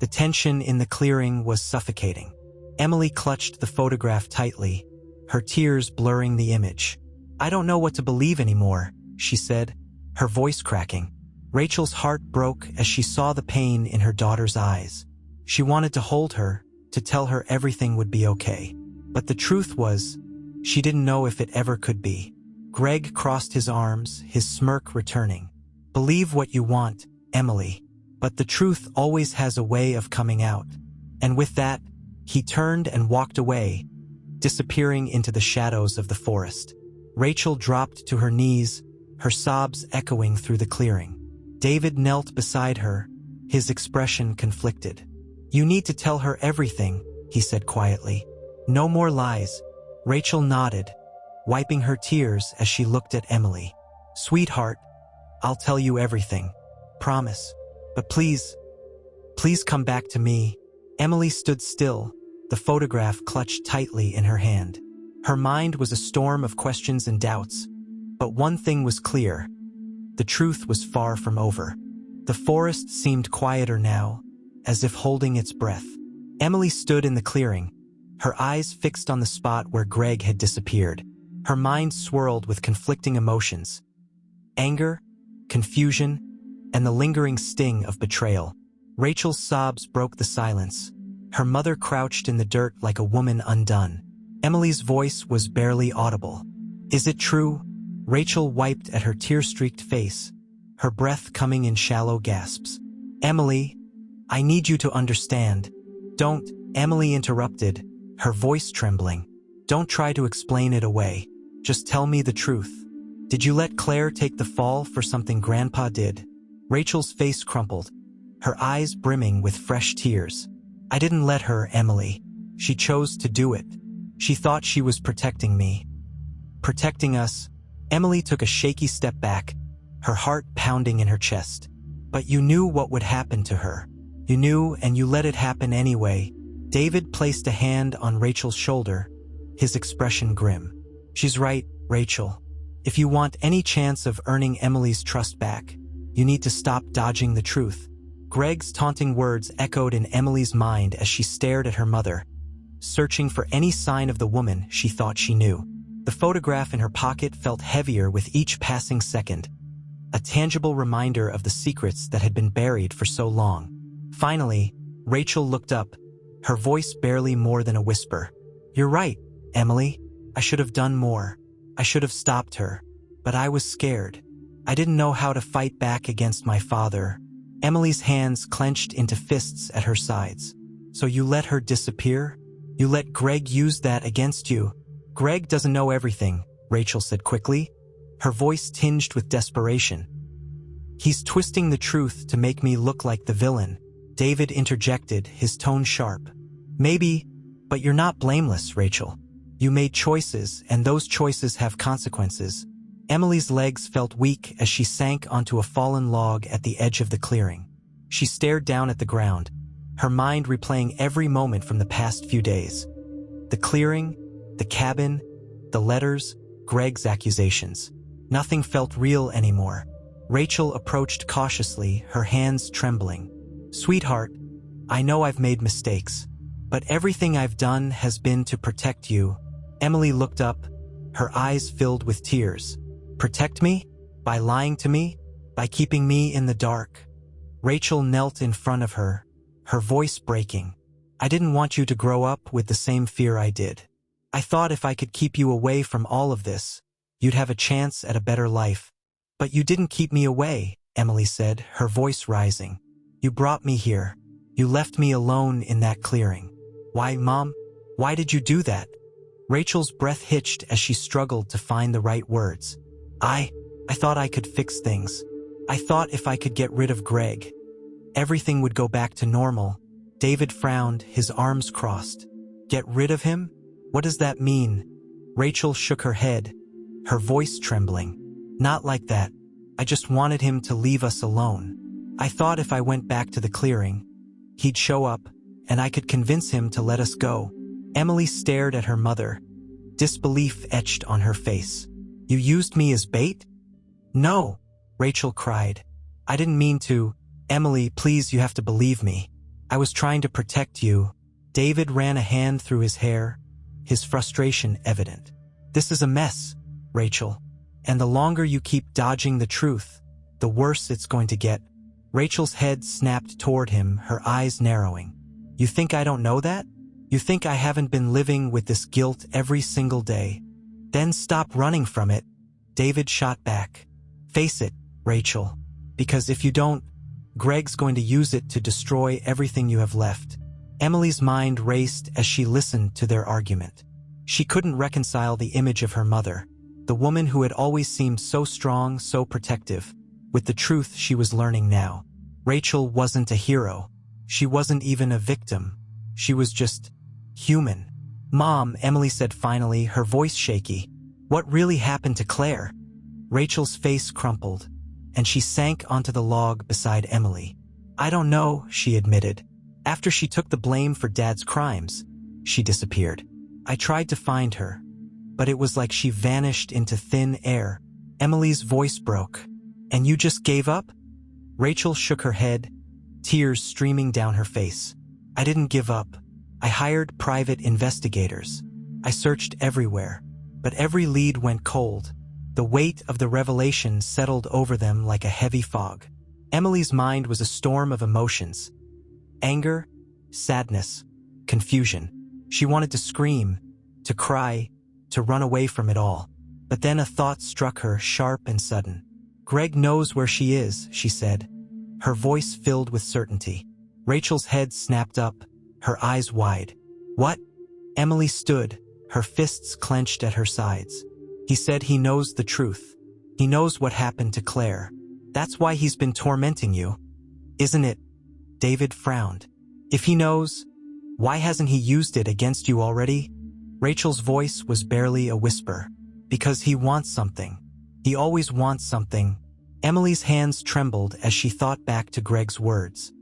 The tension in the clearing was suffocating. Emily clutched the photograph tightly, her tears blurring the image. I don't know what to believe anymore, she said, her voice cracking. Rachel's heart broke as she saw the pain in her daughter's eyes. She wanted to hold her, to tell her everything would be okay. But the truth was, she didn't know if it ever could be. Greg crossed his arms, his smirk returning. Believe what you want, Emily. But the truth always has a way of coming out. And with that, he turned and walked away, disappearing into the shadows of the forest. Rachel dropped to her knees, her sobs echoing through the clearing. David knelt beside her, his expression conflicted. You need to tell her everything, he said quietly. No more lies. Rachel nodded, wiping her tears as she looked at Emily. Sweetheart, I'll tell you everything. Promise. But please come back to me. Emily stood still, the photograph clutched tightly in her hand. Her mind was a storm of questions and doubts. But one thing was clear. The truth was far from over. The forest seemed quieter now, as if holding its breath. Emily stood in the clearing, her eyes fixed on the spot where Greg had disappeared. Her mind swirled with conflicting emotions. Anger, confusion, and the lingering sting of betrayal. Rachel's sobs broke the silence. Her mother crouched in the dirt like a woman undone. Emily's voice was barely audible. Is it true? Rachel wiped at her tear-streaked face, her breath coming in shallow gasps. Emily, I need you to understand. Don't, Emily interrupted, her voice trembling. Don't try to explain it away. Just tell me the truth. Did you let Claire take the fall for something Grandpa did? Rachel's face crumpled, her eyes brimming with fresh tears. I didn't let her, Emily. She chose to do it. She thought she was protecting me. Protecting us. Emily took a shaky step back, her heart pounding in her chest. But you knew what would happen to her. You knew, and you let it happen anyway. David placed a hand on Rachel's shoulder, his expression grim. She's right, Rachel. If you want any chance of earning Emily's trust back, you need to stop dodging the truth. Greg's taunting words echoed in Emily's mind as she stared at her mother, searching for any sign of the woman she thought she knew. The photograph in her pocket felt heavier with each passing second, a tangible reminder of the secrets that had been buried for so long. Finally, Rachel looked up, her voice barely more than a whisper. You're right, Emily. I should have done more. I should have stopped her. But I was scared. I didn't know how to fight back against my father. Emily's hands clenched into fists at her sides. So you let her disappear? You let Greg use that against you? Greg doesn't know everything, Rachel said quickly, her voice tinged with desperation. He's twisting the truth to make me look like the villain, David interjected, his tone sharp. Maybe, but you're not blameless, Rachel. You made choices, and those choices have consequences. Emily's legs felt weak as she sank onto a fallen log at the edge of the clearing. She stared down at the ground, her mind replaying every moment from the past few days. The clearing, the cabin, the letters, Greg's accusations. Nothing felt real anymore. Rachel approached cautiously, her hands trembling. "Sweetheart, I know I've made mistakes, but everything I've done has been to protect you." Emily looked up, her eyes filled with tears. "Protect me? By lying to me? By keeping me in the dark?" Rachel knelt in front of her, her voice breaking. "I didn't want you to grow up with the same fear I did. I thought if I could keep you away from all of this, you'd have a chance at a better life. But you didn't keep me away," Emily said, her voice rising. "You brought me here. You left me alone in that clearing. Why, Mom? Why did you do that?" Rachel's breath hitched as she struggled to find the right words. I thought I could fix things. I thought if I could get rid of Greg, everything would go back to normal." David frowned, his arms crossed. "Get rid of him? What does that mean?" Rachel shook her head, her voice trembling. "Not like that. I just wanted him to leave us alone. I thought if I went back to the clearing, he'd show up, and I could convince him to let us go." Emily stared at her mother, disbelief etched on her face. "You used me as bait?" "No," Rachel cried. "I didn't mean to. Emily, please, you have to believe me. I was trying to protect you." David ran a hand through his hair, his frustration evident. "This is a mess, Rachel. And the longer you keep dodging the truth, the worse it's going to get." Rachel's head snapped toward him, her eyes narrowing. "You think I don't know that? You think I haven't been living with this guilt every single day? Then stop running from it." David shot back. "Face it, Rachel. Because if you don't, Greg's going to use it to destroy everything you have left." Emily's mind raced as she listened to their argument. She couldn't reconcile the image of her mother, the woman who had always seemed so strong, so protective, with the truth she was learning now. Rachel wasn't a hero. She wasn't even a victim. She was just human. "Mom," Emily said finally, her voice shaky, "what really happened to Claire?" Rachel's face crumpled, and she sank onto the log beside Emily. "I don't know," she admitted. "After she took the blame for Dad's crimes, she disappeared. I tried to find her, but it was like she vanished into thin air." Emily's voice broke. "And you just gave up?" Rachel shook her head, tears streaming down her face. "I didn't give up. I hired private investigators. I searched everywhere, but every lead went cold. The weight of the revelation settled over them like a heavy fog." Emily's mind was a storm of emotions. Anger, sadness, confusion. She wanted to scream, to cry, to run away from it all. But then a thought struck her, sharp and sudden. "Greg knows where she is," she said, her voice filled with certainty. Rachel's head snapped up, her eyes wide. "What?" Emily stood, her fists clenched at her sides. "He said he knows the truth. He knows what happened to Claire. That's why he's been tormenting you. Isn't it?" David frowned. "If he knows, why hasn't he used it against you already?" Rachel's voice was barely a whisper. "Because he wants something. He always wants something." Emily's hands trembled as she thought back to Greg's words.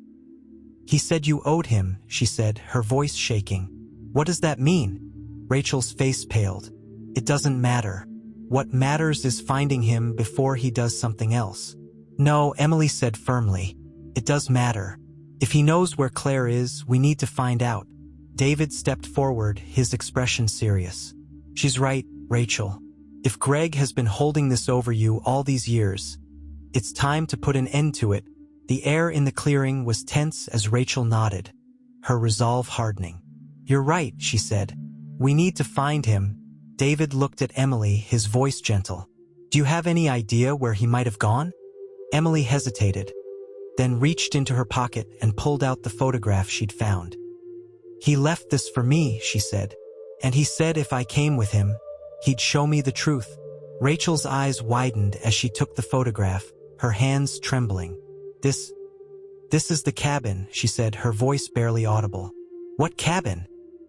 "He said you owed him," she said, her voice shaking. "What does that mean?" Rachel's face paled. "It doesn't matter. What matters is finding him before he does something else." "No," Emily said firmly. "It does matter. If he knows where Claire is, we need to find out." David stepped forward, his expression serious. "She's right, Rachel. If Greg has been holding this over you all these years, it's time to put an end to it." The air in the clearing was tense as Rachel nodded, her resolve hardening. "You're right," she said. "We need to find him." David looked at Emily, his voice gentle. "Do you have any idea where he might have gone?" Emily hesitated, then reached into her pocket and pulled out the photograph she'd found. "He left this for me," she said, "and he said if I came with him, he'd show me the truth." Rachel's eyes widened as she took the photograph, her hands trembling. This is the cabin," she said, her voice barely audible. "What cabin?"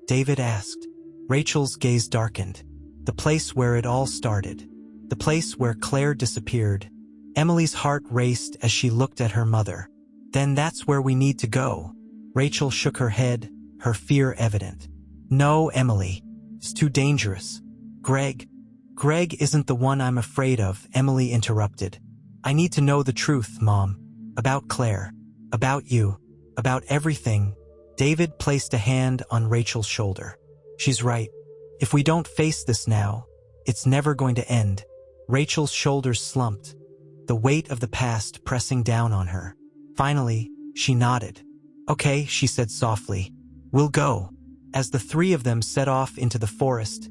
David asked. Rachel's gaze darkened. "The place where it all started. The place where Claire disappeared." Emily's heart raced as she looked at her mother. "Then that's where we need to go." Rachel shook her head, her fear evident. No, Emily. It's too dangerous. Greg isn't the one I'm afraid of, Emily interrupted. I need to know the truth, Mom. About Claire. About you. About everything. David placed a hand on Rachel's shoulder. She's right. If we don't face this now, it's never going to end. Rachel's shoulders slumped, the weight of the past pressing down on her. Finally, she nodded. Okay, she said softly. We'll go. As the three of them set off into the forest,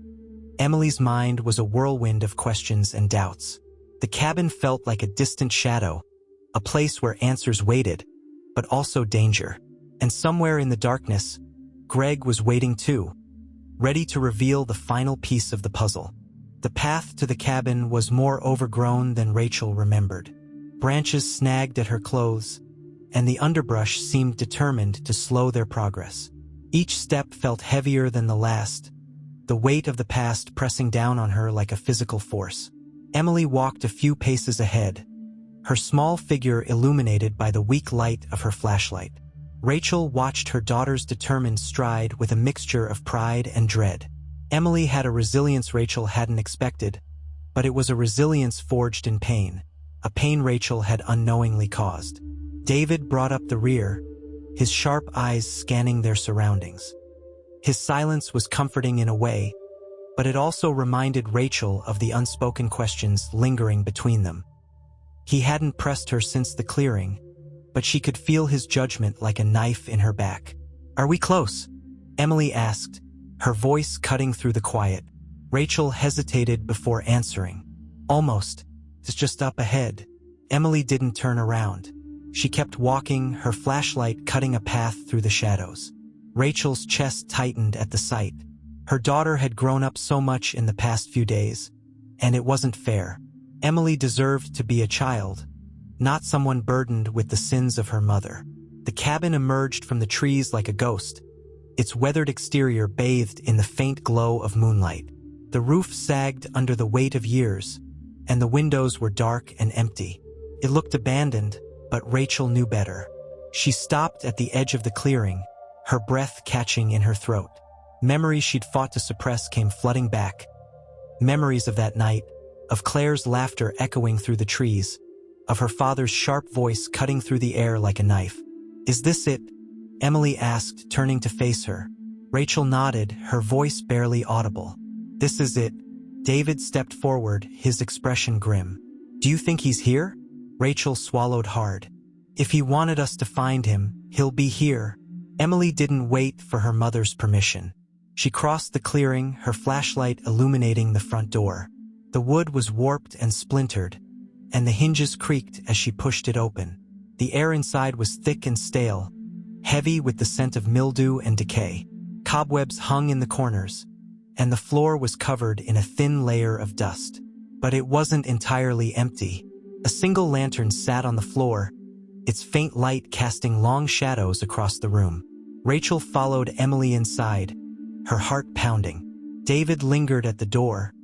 Emily's mind was a whirlwind of questions and doubts. The cabin felt like a distant shadow, a place where answers waited, but also danger. And somewhere in the darkness, Greg was waiting too, ready to reveal the final piece of the puzzle. The path to the cabin was more overgrown than Rachel remembered. Branches snagged at her clothes, and the underbrush seemed determined to slow their progress. Each step felt heavier than the last, the weight of the past pressing down on her like a physical force. Emily walked a few paces ahead, her small figure illuminated by the weak light of her flashlight. Rachel watched her daughter's determined stride with a mixture of pride and dread. Emily had a resilience Rachel hadn't expected, but it was a resilience forged in pain, a pain Rachel had unknowingly caused. David brought up the rear, his sharp eyes scanning their surroundings. His silence was comforting in a way, but it also reminded Rachel of the unspoken questions lingering between them. He hadn't pressed her since the clearing, but she could feel his judgment like a knife in her back. Are we close? Emily asked, her voice cutting through the quiet. Rachel hesitated before answering. Almost. It's just up ahead. Emily didn't turn around. She kept walking, her flashlight cutting a path through the shadows. Rachel's chest tightened at the sight. Her daughter had grown up so much in the past few days, and it wasn't fair. Emily deserved to be a child, not someone burdened with the sins of her mother. The cabin emerged from the trees like a ghost, its weathered exterior bathed in the faint glow of moonlight. The roof sagged under the weight of years, and the windows were dark and empty. It looked abandoned, but Rachel knew better. She stopped at the edge of the clearing, her breath catching in her throat. Memories she'd fought to suppress came flooding back. Memories of that night, of Claire's laughter echoing through the trees, of her father's sharp voice cutting through the air like a knife. Is this it? Emily asked, turning to face her. Rachel nodded, her voice barely audible. This is it. David stepped forward, his expression grim. Do you think he's here? Rachel swallowed hard. If he wanted us to find him, he'll be here. Emily didn't wait for her mother's permission. She crossed the clearing, her flashlight illuminating the front door. The wood was warped and splintered, and the hinges creaked as she pushed it open. The air inside was thick and stale, heavy with the scent of mildew and decay. Cobwebs hung in the corners, and the floor was covered in a thin layer of dust. But it wasn't entirely empty. A single lantern sat on the floor, its faint light casting long shadows across the room. Rachel followed Emily inside, her heart pounding. David lingered at the door,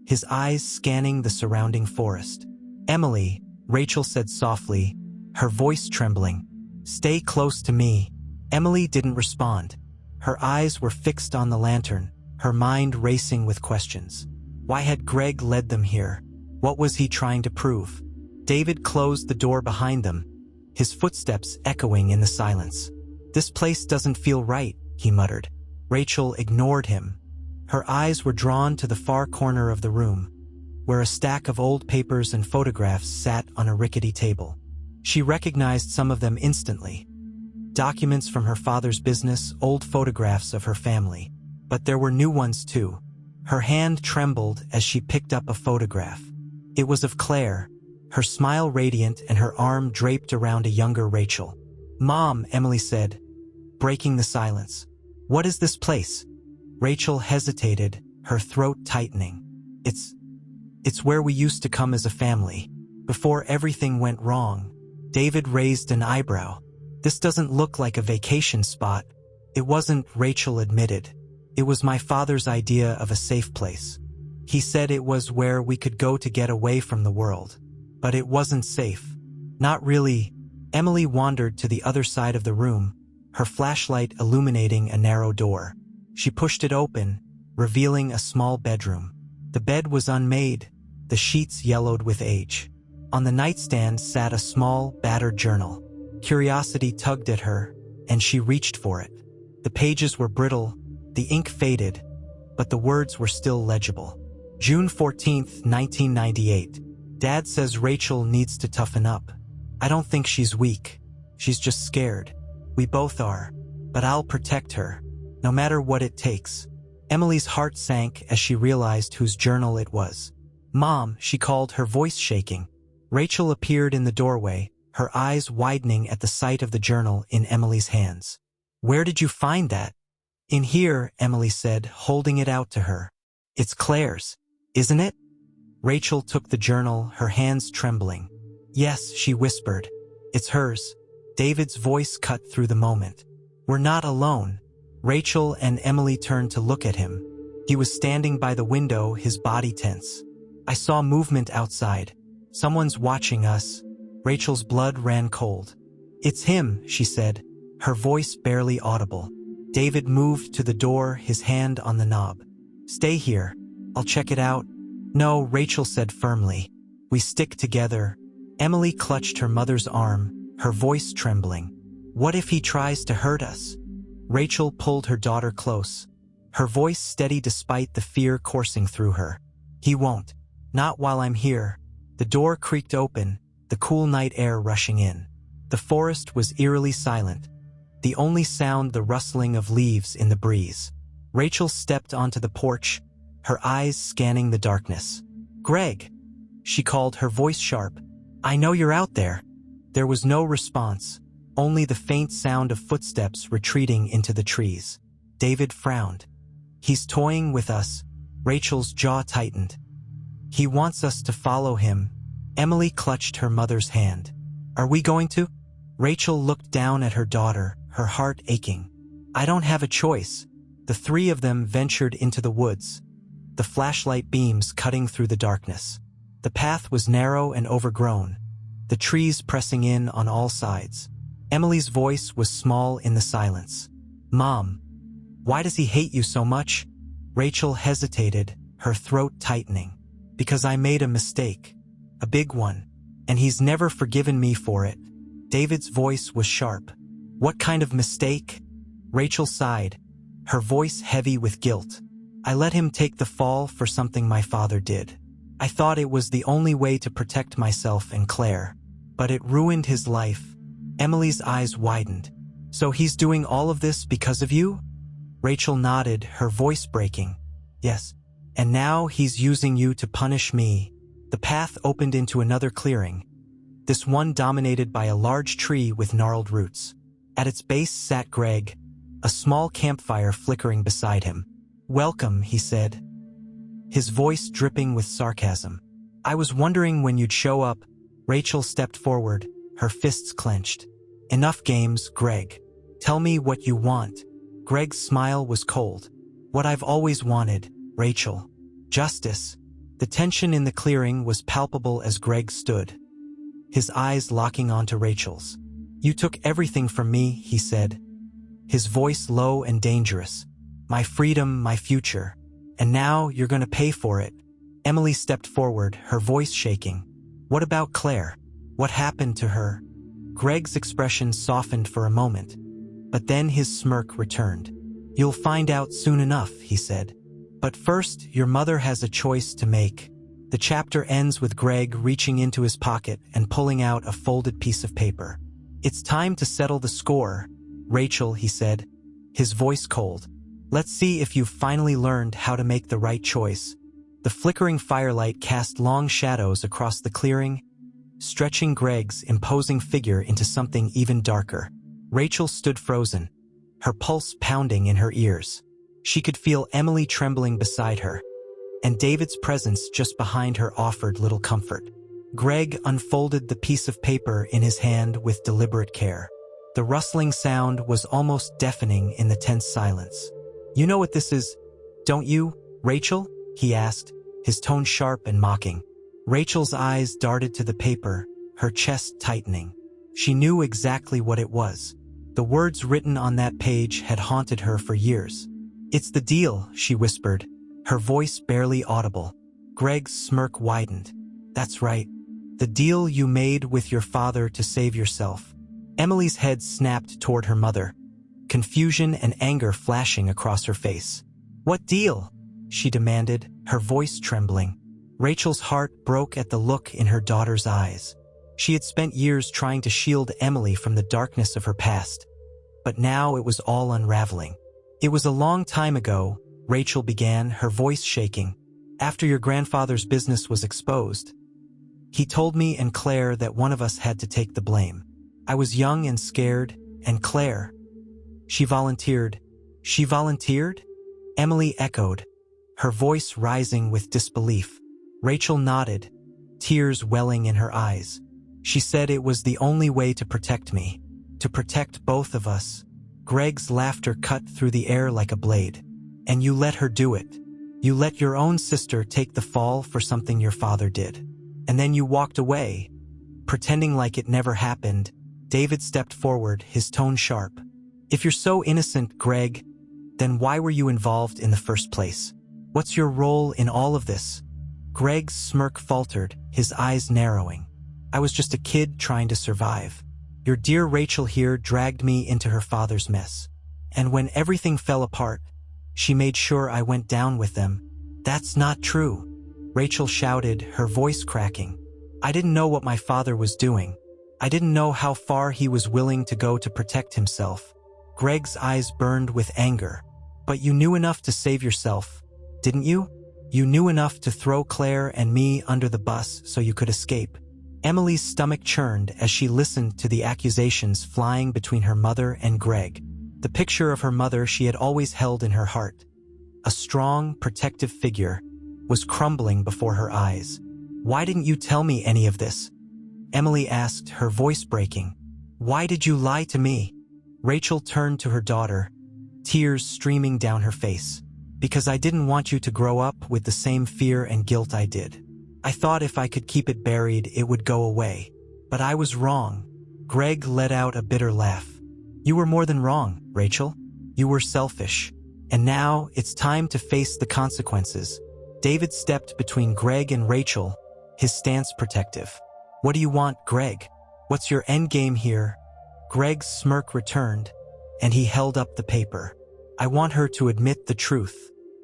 his eyes scanning the surrounding forest. Emily, Rachel said softly, her voice trembling. Stay close to me. Emily didn't respond. Her eyes were fixed on the lantern, her mind racing with questions. Why had Greg led them here? What was he trying to prove? David closed the door behind them, his footsteps echoing in the silence. This place doesn't feel right, he muttered. Rachel ignored him. Her eyes were drawn to the far corner of the room, where a stack of old papers and photographs sat on a rickety table. She recognized some of them instantly. Documents from her father's business, old photographs of her family. But there were new ones too. Her hand trembled as she picked up a photograph. It was of Claire, her smile radiant and her arm draped around a younger Rachel. Mom, Emily said, breaking the silence. What is this place? Rachel hesitated, her throat tightening. It's where we used to come as a family, before everything went wrong. David raised an eyebrow. This doesn't look like a vacation spot. It wasn't, Rachel admitted. It was my father's idea of a safe place. He said it was where we could go to get away from the world. But it wasn't safe. Not really. Emily wandered to the other side of the room, her flashlight illuminating a narrow door. She pushed it open, revealing a small bedroom. The bed was unmade, the sheets yellowed with age. On the nightstand sat a small, battered journal. Curiosity tugged at her, and she reached for it. The pages were brittle, the ink faded, but the words were still legible. June 14th, 1998. Dad says Rachel needs to toughen up. I don't think she's weak. She's just scared. We both are. But I'll protect her, no matter what it takes. Emily's heart sank as she realized whose journal it was. Mom, she called, her voice shaking. Rachel appeared in the doorway, her eyes widening at the sight of the journal in Emily's hands. Where did you find that? In here, Emily said, holding it out to her. It's Claire's, isn't it? Rachel took the journal, her hands trembling. Yes, she whispered. It's hers. David's voice cut through the moment. We're not alone. Rachel and Emily turned to look at him. He was standing by the window, his body tense. I saw movement outside. Someone's watching us. Rachel's blood ran cold. It's him, she said, her voice barely audible. David moved to the door, his hand on the knob. Stay here. I'll check it out. No, Rachel said firmly. We stick together. Emily clutched her mother's arm, her voice trembling. What if he tries to hurt us? Rachel pulled her daughter close, her voice steady despite the fear coursing through her. He won't. Not while I'm here. The door creaked open, the cool night air rushing in. The forest was eerily silent, the only sound the rustling of leaves in the breeze. Rachel stepped onto the porch, her eyes scanning the darkness. Greg, she called, her voice sharp. I know you're out there. There was no response, only the faint sound of footsteps retreating into the trees. David frowned. He's toying with us. Rachel's jaw tightened. He wants us to follow him. Emily clutched her mother's hand. Are we going to? Rachel looked down at her daughter, her heart aching. I don't have a choice. The three of them ventured into the woods, the flashlight beams cutting through the darkness. The path was narrow and overgrown, the trees pressing in on all sides. Emily's voice was small in the silence. Mom, why does he hate you so much? Rachel hesitated, her throat tightening. Because I made a mistake. A big one. And he's never forgiven me for it. David's voice was sharp. What kind of mistake? Rachel sighed, her voice heavy with guilt. I let him take the fall for something my father did. I thought it was the only way to protect myself and Claire. But it ruined his life. Emily's eyes widened. So he's doing all of this because of you? Rachel nodded, her voice breaking. Yes. And now he's using you to punish me. The path opened into another clearing, this one dominated by a large tree with gnarled roots. At its base sat Greg, a small campfire flickering beside him. Welcome, he said, his voice dripping with sarcasm. I was wondering when you'd show up. Rachel stepped forward, her fists clenched. Enough games, Greg. Tell me what you want. Greg's smile was cold. What I've always wanted, Rachel. Justice. The tension in the clearing was palpable as Greg stood, his eyes locking onto Rachel's. You took everything from me, he said, his voice low and dangerous. My freedom, my future. And now you're going to pay for it. Emily stepped forward, her voice shaking. What about Claire? What happened to her? Greg's expression softened for a moment, but then his smirk returned. You'll find out soon enough, he said. But first, your mother has a choice to make. The chapter ends with Greg reaching into his pocket and pulling out a folded piece of paper. It's time to settle the score, Rachel, he said, his voice cold. Let's see if you've finally learned how to make the right choice. The flickering firelight cast long shadows across the clearing, stretching Greg's imposing figure into something even darker. Rachel stood frozen, her pulse pounding in her ears. She could feel Emily trembling beside her, and David's presence just behind her offered little comfort. Greg unfolded the piece of paper in his hand with deliberate care. The rustling sound was almost deafening in the tense silence. You know what this is, don't you, Rachel? He asked, his tone sharp and mocking. Rachel's eyes darted to the paper, her chest tightening. She knew exactly what it was. The words written on that page had haunted her for years. "It's the deal," she whispered, her voice barely audible. Greg's smirk widened. "That's right. The deal you made with your father to save yourself." Emily's head snapped toward her mother, confusion and anger flashing across her face. "What deal?" she demanded, her voice trembling. Rachel's heart broke at the look in her daughter's eyes. She had spent years trying to shield Emily from the darkness of her past, but now it was all unraveling. "It was a long time ago," Rachel began, her voice shaking, "after your grandfather's business was exposed. He told me and Claire that one of us had to take the blame. I was young and scared, and Claire, she volunteered." "She volunteered?" Emily echoed, her voice rising with disbelief. Rachel nodded, tears welling in her eyes. "She said it was the only way to protect me, to protect both of us." Greg's laughter cut through the air like a blade. "And you let her do it. You let your own sister take the fall for something your father did. And then you walked away, pretending like it never happened." David stepped forward, his tone sharp. "If you're so innocent, Greg, then why were you involved in the first place? What's your role in all of this?" Greg's smirk faltered, his eyes narrowing. "I was just a kid trying to survive. Your dear Rachel here dragged me into her father's mess. And when everything fell apart, she made sure I went down with them." "That's not true," Rachel shouted, her voice cracking. "I didn't know what my father was doing. I didn't know how far he was willing to go to protect himself." Greg's eyes burned with anger. "But you knew enough to save yourself, didn't you? You knew enough to throw Claire and me under the bus so you could escape." Emily's stomach churned as she listened to the accusations flying between her mother and Greg. The picture of her mother she had always held in her heart, a strong, protective figure, was crumbling before her eyes. "Why didn't you tell me any of this?" Emily asked, her voice breaking. "Why did you lie to me?" Rachel turned to her daughter, tears streaming down her face. "Because I didn't want you to grow up with the same fear and guilt I did. I thought if I could keep it buried, it would go away. But I was wrong." Greg let out a bitter laugh. "You were more than wrong, Rachel. You were selfish. And now it's time to face the consequences." David stepped between Greg and Rachel, his stance protective. "What do you want, Greg? What's your endgame here?" Greg's smirk returned, and he held up the paper. "I want her to admit the truth,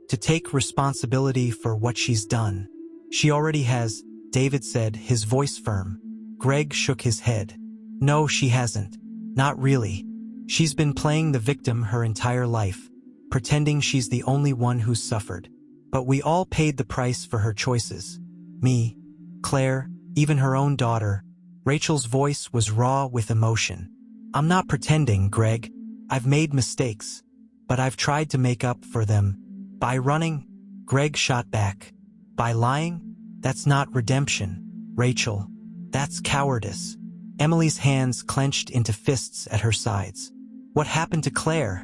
to take responsibility for what she's done." "She already has," David said, his voice firm. Greg shook his head. "No, she hasn't. Not really. She's been playing the victim her entire life, pretending she's the only one who's suffered. But we all paid the price for her choices. Me, Claire, even her own daughter." Rachel's voice was raw with emotion. "I'm not pretending, Greg. I've made mistakes, but I've tried to make up for them. By running?" Greg shot back. "By lying? That's not redemption, Rachel. That's cowardice." Emily's hands clenched into fists at her sides. "What happened to Claire?"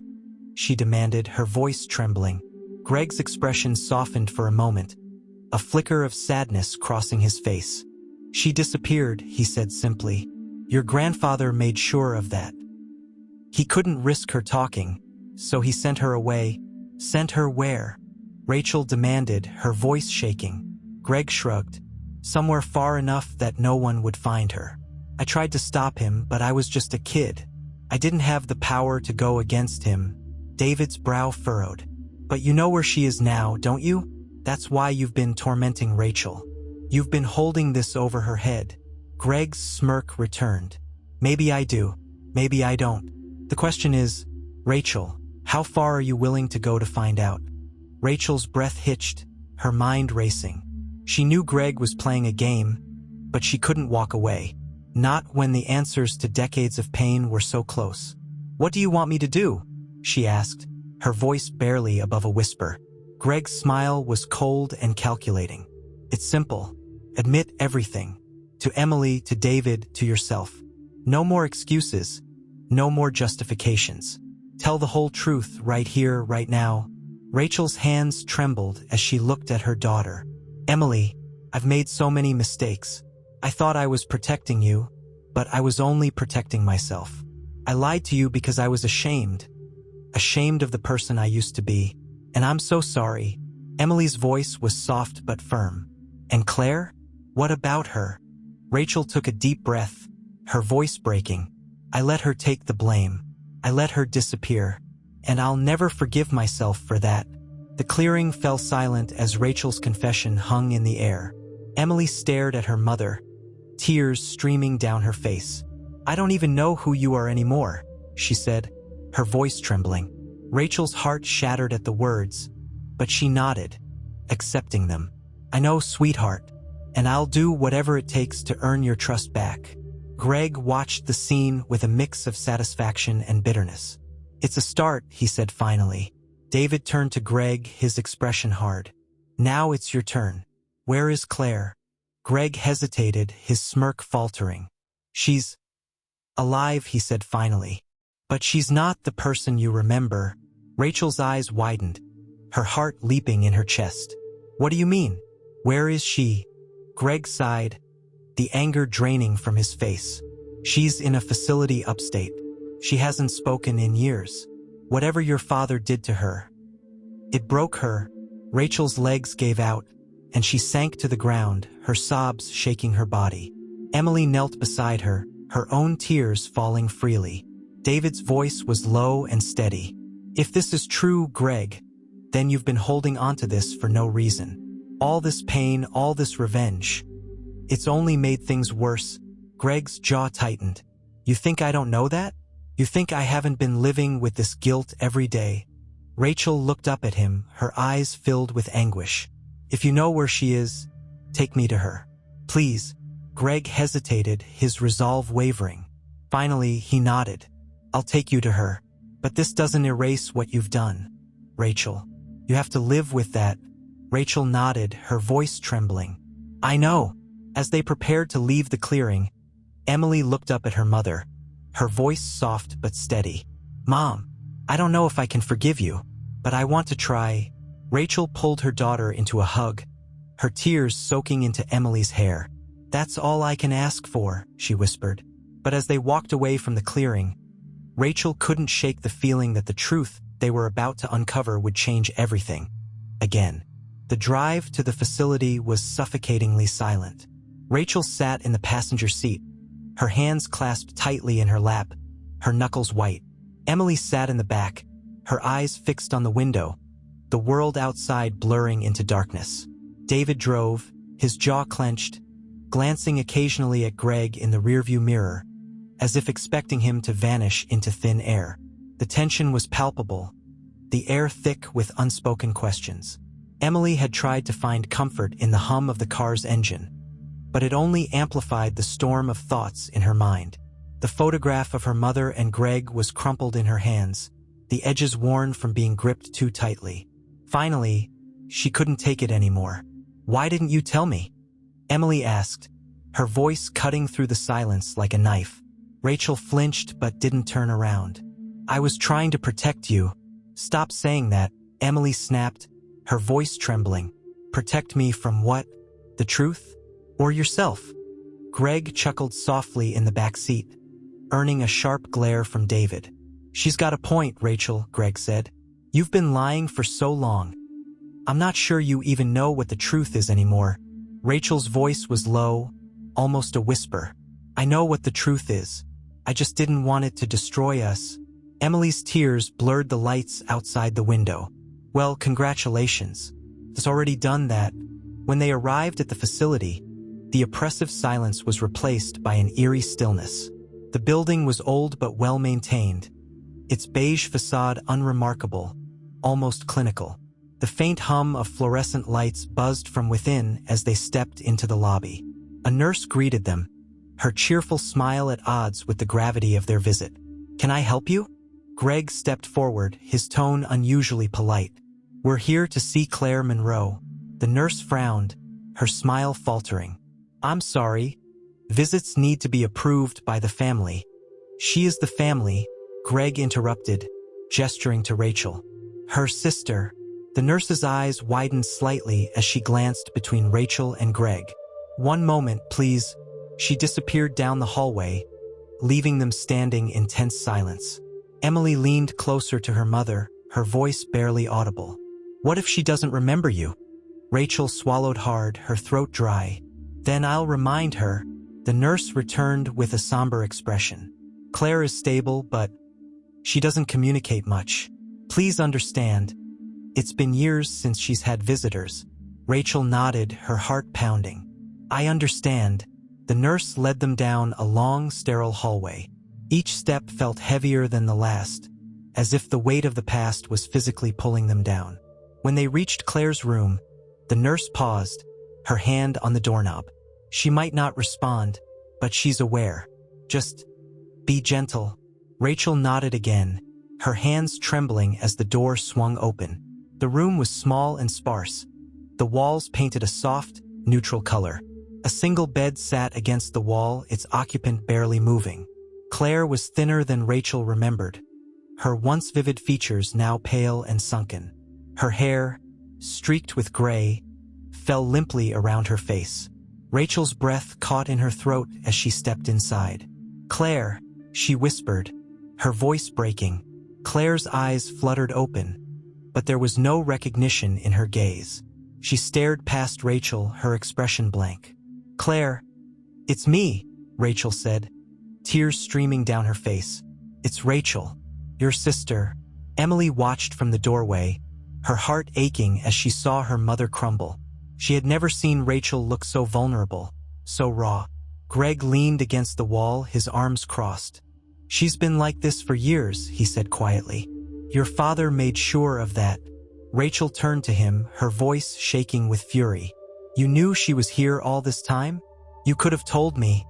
she demanded, her voice trembling. Greg's expression softened for a moment, a flicker of sadness crossing his face. "She disappeared," he said simply. "Your grandfather made sure of that. He couldn't risk her talking, so he sent her away." "Sent her where?" Rachel demanded, her voice shaking. Greg shrugged. "Somewhere far enough that no one would find her. I tried to stop him, but I was just a kid. I didn't have the power to go against him." David's brow furrowed. "But you know where she is now, don't you? That's why you've been tormenting Rachel. You've been holding this over her head." Greg's smirk returned. "Maybe I do. Maybe I don't. The question is, Rachel, how far are you willing to go to find out?" Rachel's breath hitched, her mind racing. She knew Greg was playing a game, but she couldn't walk away. Not when the answers to decades of pain were so close. "What do you want me to do?" she asked, her voice barely above a whisper. Greg's smile was cold and calculating. "It's simple. Admit everything. To Emily, to David, to yourself. No more excuses. No more justifications. Tell the whole truth right here, right now." Rachel's hands trembled as she looked at her daughter. "Emily, I've made so many mistakes. I thought I was protecting you, but I was only protecting myself. I lied to you because I was ashamed. Ashamed of the person I used to be. And I'm so sorry." Emily's voice was soft but firm. "And Claire? What about her?" Rachel took a deep breath, her voice breaking. "I let her take the blame. I let her disappear. And I'll never forgive myself for that." The clearing fell silent as Rachel's confession hung in the air. Emily stared at her mother, tears streaming down her face. "I don't even know who you are anymore," she said, her voice trembling. Rachel's heart shattered at the words, but she nodded, accepting them. "I know, sweetheart, and I'll do whatever it takes to earn your trust back." Greg watched the scene with a mix of satisfaction and bitterness. "It's a start," he said finally. David turned to Greg, his expression hard. "Now it's your turn. Where is Claire?" Greg hesitated, his smirk faltering. "She's alive," he said finally. "But she's not the person you remember." Rachel's eyes widened, her heart leaping in her chest. "What do you mean? Where is she?" Greg sighed, the anger draining from his face. "She's in a facility upstate. She hasn't spoken in years. Whatever your father did to her, it broke her." Rachel's legs gave out, and she sank to the ground, her sobs shaking her body. Emily knelt beside her, her own tears falling freely. David's voice was low and steady. "If this is true, Greg, then you've been holding onto this for no reason. All this pain, all this revenge. It's only made things worse." Greg's jaw tightened. "You think I don't know that? You think I haven't been living with this guilt every day?" Rachel looked up at him, her eyes filled with anguish. "If you know where she is, take me to her. Please." Greg hesitated, his resolve wavering. Finally, he nodded. "I'll take you to her. But this doesn't erase what you've done, Rachel. You have to live with that." Rachel nodded, her voice trembling. "I know." As they prepared to leave the clearing, Emily looked up at her mother, her voice soft but steady. "Mom, I don't know if I can forgive you, but I want to try." Rachel pulled her daughter into a hug, her tears soaking into Emily's hair. "That's all I can ask for," she whispered. But as they walked away from the clearing, Rachel couldn't shake the feeling that the truth they were about to uncover would change everything. Again, the drive to the facility was suffocatingly silent. Rachel sat in the passenger seat, her hands clasped tightly in her lap, her knuckles white. Emily sat in the back, her eyes fixed on the window, the world outside blurring into darkness. David drove, his jaw clenched, glancing occasionally at Greg in the rearview mirror, as if expecting him to vanish into thin air. The tension was palpable, the air thick with unspoken questions. Emily had tried to find comfort in the hum of the car's engine, but it only amplified the storm of thoughts in her mind. The photograph of her mother and Greg was crumpled in her hands, the edges worn from being gripped too tightly. Finally, she couldn't take it anymore. "Why didn't you tell me?" Emily asked, her voice cutting through the silence like a knife. Rachel flinched but didn't turn around. "I was trying to protect you." "Stop saying that," Emily snapped, her voice trembling. "Protect me from what? The truth? Or yourself?" Greg chuckled softly in the back seat, earning a sharp glare from David. "She's got a point, Rachel," Greg said. "You've been lying for so long. I'm not sure you even know what the truth is anymore." Rachel's voice was low, almost a whisper. "I know what the truth is. I just didn't want it to destroy us." Emily's tears blurred the lights outside the window. "Well, congratulations. It's already done that." When they arrived at the facility, the oppressive silence was replaced by an eerie stillness. The building was old but well-maintained, its beige facade unremarkable, almost clinical. The faint hum of fluorescent lights buzzed from within as they stepped into the lobby. A nurse greeted them, her cheerful smile at odds with the gravity of their visit. "Can I help you?" Greg stepped forward, his tone unusually polite. "We're here to see Claire Monroe." The nurse frowned, her smile faltering. "I'm sorry. Visits need to be approved by the family." "She is the family," Greg interrupted, gesturing to Rachel. "Her sister." The nurse's eyes widened slightly as she glanced between Rachel and Greg. "One moment, please." She disappeared down the hallway, leaving them standing in tense silence. Emily leaned closer to her mother, her voice barely audible. "What if she doesn't remember you?" Rachel swallowed hard, her throat dry. "Then I'll remind her." The nurse returned with a somber expression. "Claire is stable, but she doesn't communicate much. Please understand. It's been years since she's had visitors." Rachel nodded, her heart pounding. "I understand." The nurse led them down a long, sterile hallway. Each step felt heavier than the last, as if the weight of the past was physically pulling them down. When they reached Claire's room, the nurse paused, her hand on the doorknob. "She might not respond, but she's aware. Just be gentle." Rachel nodded again, her hands trembling as the door swung open. The room was small and sparse. The walls painted a soft, neutral color. A single bed sat against the wall, its occupant barely moving. Claire was thinner than Rachel remembered, her once vivid features now pale and sunken. Her hair, streaked with gray, fell limply around her face. Rachel's breath caught in her throat as she stepped inside. "Claire," she whispered, her voice breaking. Claire's eyes fluttered open, but there was no recognition in her gaze. She stared past Rachel, her expression blank. "Claire." "It's me," Rachel said, tears streaming down her face. "It's Rachel, your sister." Emily watched from the doorway, her heart aching as she saw her mother crumble. She had never seen Rachel look so vulnerable, so raw. Greg leaned against the wall, his arms crossed. "She's been like this for years," he said quietly. "Your father made sure of that." Rachel turned to him, her voice shaking with fury. "You knew she was here all this time? You could have told me."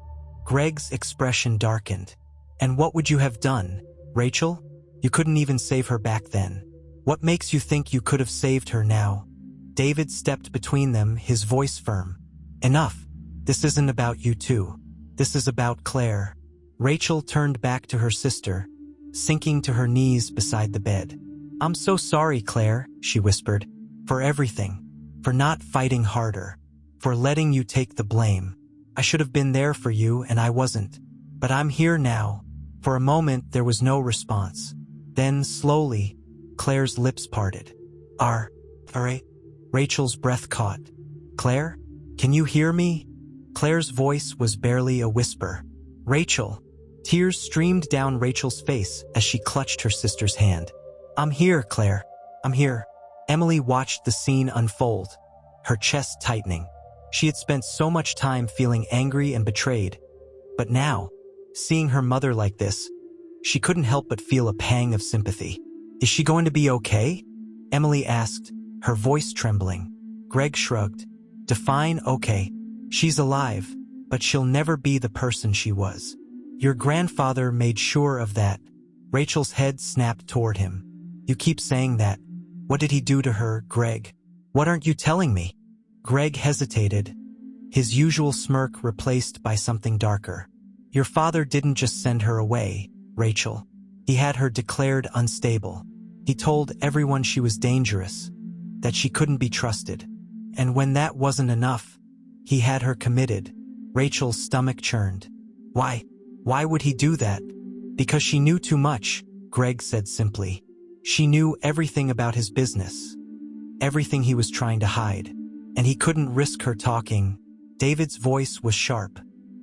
Greg's expression darkened. "And what would you have done, Rachel? You couldn't even save her back then. What makes you think you could have saved her now?" David stepped between them, his voice firm. "Enough. This isn't about you two. This is about Claire." Rachel turned back to her sister, sinking to her knees beside the bed. "I'm so sorry, Claire," she whispered, "for everything, for not fighting harder, for letting you take the blame. I should have been there for you and I wasn't. But I'm here now." For a moment there was no response. Then, slowly, Claire's lips parted. All right. Rachel's breath caught. "Claire? Can you hear me?" Claire's voice was barely a whisper. "Rachel." Tears streamed down Rachel's face as she clutched her sister's hand. "I'm here, Claire. I'm here." Emily watched the scene unfold, her chest tightening. She had spent so much time feeling angry and betrayed. But now, seeing her mother like this, she couldn't help but feel a pang of sympathy. "Is she going to be okay?" Emily asked, her voice trembling. Greg shrugged. "Define okay. She's alive, but she'll never be the person she was. Your grandfather made sure of that." Rachel's head snapped toward him. "You keep saying that. What did he do to her, Greg? What aren't you telling me?" Greg hesitated, his usual smirk replaced by something darker. "Your father didn't just send her away, Rachel. He had her declared unstable. He told everyone she was dangerous, that she couldn't be trusted. And when that wasn't enough, he had her committed." Rachel's stomach churned. Why? Why would he do that?" "Because she knew too much," Greg said simply. "She knew everything about his business, everything he was trying to hide, and he couldn't risk her talking." David's voice was sharp.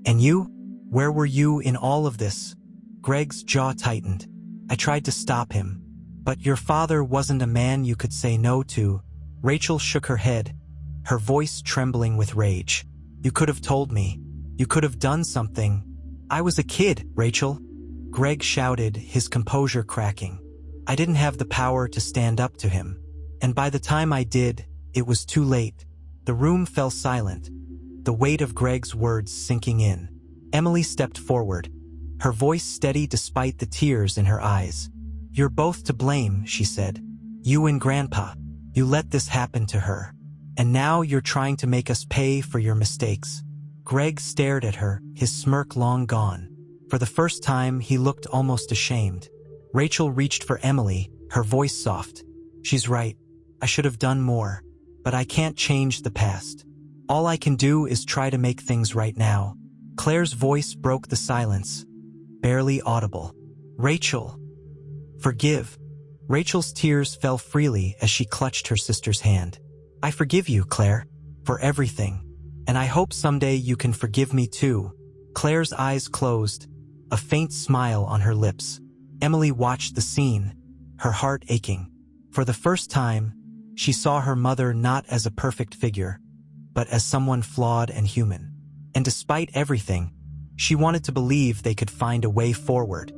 "And you? Where were you in all of this?" Greg's jaw tightened. "I tried to stop him. But your father wasn't a man you could say no to." Rachel shook her head, her voice trembling with rage. "You could have told me. You could have done something." "I was a kid, Rachel," Greg shouted, his composure cracking. "I didn't have the power to stand up to him. And by the time I did, it was too late." The room fell silent, the weight of Greg's words sinking in. Emily stepped forward, her voice steady despite the tears in her eyes. "You're both to blame," she said. "You and Grandpa. You let this happen to her. And now you're trying to make us pay for your mistakes." Greg stared at her, his smirk long gone. For the first time, he looked almost ashamed. Rachel reached for Emily, her voice soft. "She's right. I should have done more. But I can't change the past. All I can do is try to make things right now." Claire's voice broke the silence. barely audible. "Rachel, forgive." Rachel's tears fell freely as she clutched her sister's hand. "I forgive you, Claire, for everything. And I hope someday you can forgive me too." Claire's eyes closed, a faint smile on her lips. Emily watched the scene, her heart aching. For the first time, she saw her mother not as a perfect figure, but as someone flawed and human. And despite everything, she wanted to believe they could find a way forward,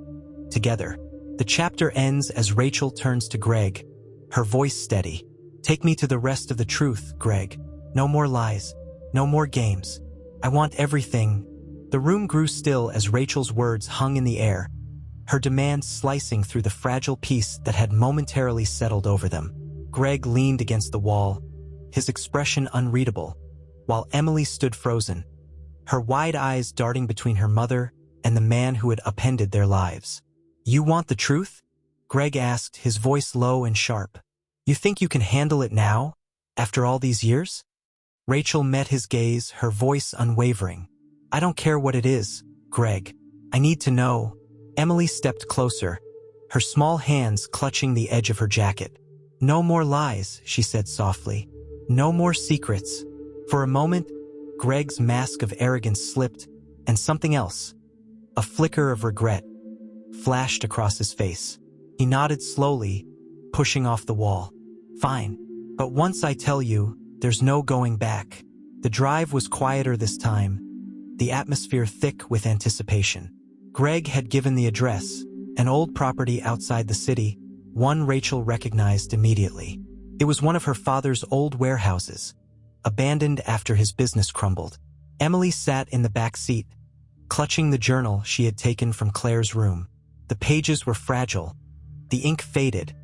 together. The chapter ends as Rachel turns to Greg, her voice steady. "Take me to the rest of the truth, Greg. No more lies. No more games. I want everything." The room grew still as Rachel's words hung in the air, her demands slicing through the fragile peace that had momentarily settled over them. Greg leaned against the wall, his expression unreadable, while Emily stood frozen, her wide eyes darting between her mother and the man who had upended their lives. "You want the truth?" Greg asked, his voice low and sharp. "You think you can handle it now, after all these years?" Rachel met his gaze, her voice unwavering. "I don't care what it is, Greg. I need to know." Emily stepped closer, her small hands clutching the edge of her jacket. "No more lies," she said softly. "No more secrets." For a moment, Greg's mask of arrogance slipped, and something else, a flicker of regret, flashed across his face. He nodded slowly, pushing off the wall. "Fine. But once I tell you, there's no going back." The drive was quieter this time, the atmosphere thick with anticipation. Greg had given the address, an old property outside the city, one Rachel recognized immediately. It was one of her father's old warehouses, abandoned after his business crumbled. Emily sat in the back seat, clutching the journal she had taken from Claire's room. The pages were fragile, the ink faded,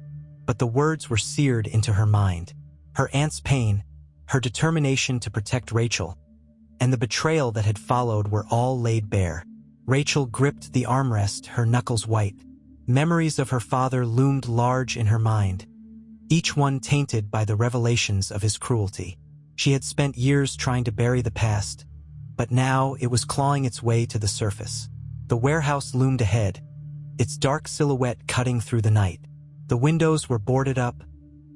but the words were seared into her mind. Her aunt's pain, her determination to protect Rachel, and the betrayal that had followed were all laid bare. Rachel gripped the armrest, her knuckles white. Memories of her father loomed large in her mind, each one tainted by the revelations of his cruelty. She had spent years trying to bury the past, but now it was clawing its way to the surface. The warehouse loomed ahead, its dark silhouette cutting through the night. The windows were boarded up,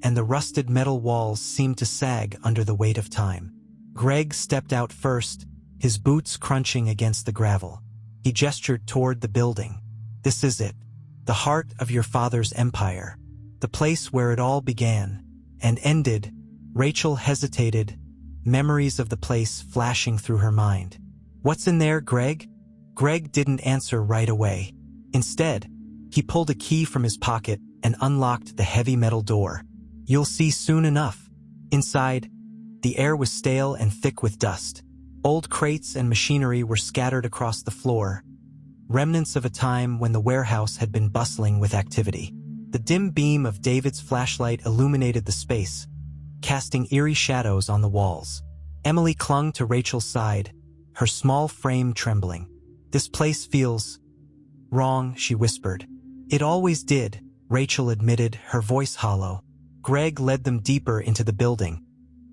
and the rusted metal walls seemed to sag under the weight of time. Greg stepped out first, his boots crunching against the gravel. He gestured toward the building. "This is it, the heart of your father's empire, the place where it all began and ended." Rachel hesitated, memories of the place flashing through her mind. "What's in there, Greg?" Greg didn't answer right away. Instead, he pulled a key from his pocket and unlocked the heavy metal door. "You'll see soon enough." Inside, the air was stale and thick with dust. Old crates and machinery were scattered across the floor, remnants of a time when the warehouse had been bustling with activity. The dim beam of David's flashlight illuminated the space, casting eerie shadows on the walls. Emily clung to Rachel's side, her small frame trembling. "This place feels wrong," she whispered. "It always did," Rachel admitted, her voice hollow. Greg led them deeper into the building,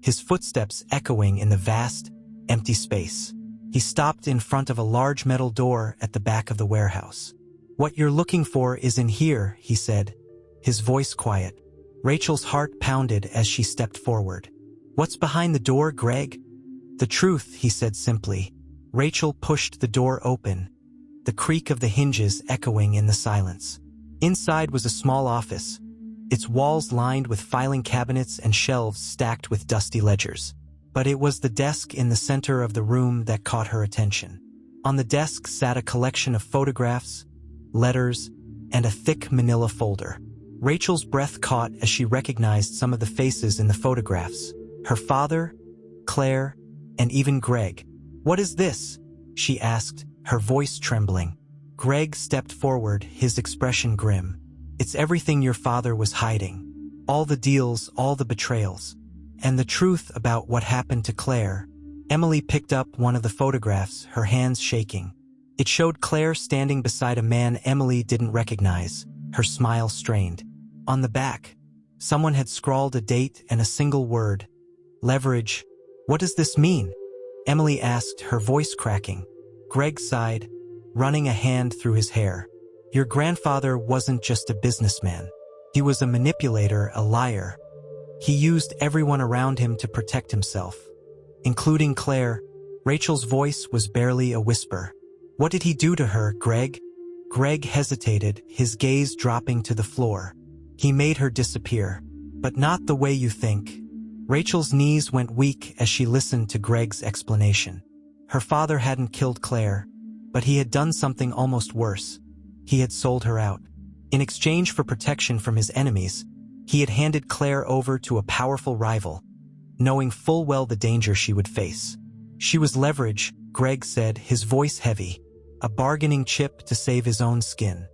his footsteps echoing in the vast, empty space. He stopped in front of a large metal door at the back of the warehouse. "What you're looking for is in here," he said, his voice quiet. Rachel's heart pounded as she stepped forward. "What's behind the door, Greg?" "The truth," he said simply. Rachel pushed the door open, the creak of the hinges echoing in the silence. Inside was a small office, its walls lined with filing cabinets and shelves stacked with dusty ledgers. But it was the desk in the center of the room that caught her attention. On the desk sat a collection of photographs, letters, and a thick manila folder. Rachel's breath caught as she recognized some of the faces in the photographs. Her father, Claire, and even Greg. "What is this?" she asked, her voice trembling. Greg stepped forward, his expression grim. "It's everything your father was hiding. All the deals, all the betrayals. And the truth about what happened to Claire." Emily picked up one of the photographs, her hands shaking. It showed Claire standing beside a man Emily didn't recognize, her smile strained. On the back, someone had scrawled a date and a single word: leverage. "What does this mean?" Emily asked, her voice cracking. Greg sighed. running a hand through his hair. Your grandfather wasn't just a businessman. He was a manipulator, a liar. He used everyone around him to protect himself, including Claire. Rachel's voice was barely a whisper. What did he do to her, Greg? Greg hesitated, his gaze dropping to the floor. He made her disappear. But not the way you think. Rachel's knees went weak as she listened to Greg's explanation. Her father hadn't killed Claire, but he had done something almost worse. He had sold her out. In exchange for protection from his enemies, he had handed Claire over to a powerful rival, knowing full well the danger she would face. She was leverage, Greg said, his voice heavy, a bargaining chip to save his own skin.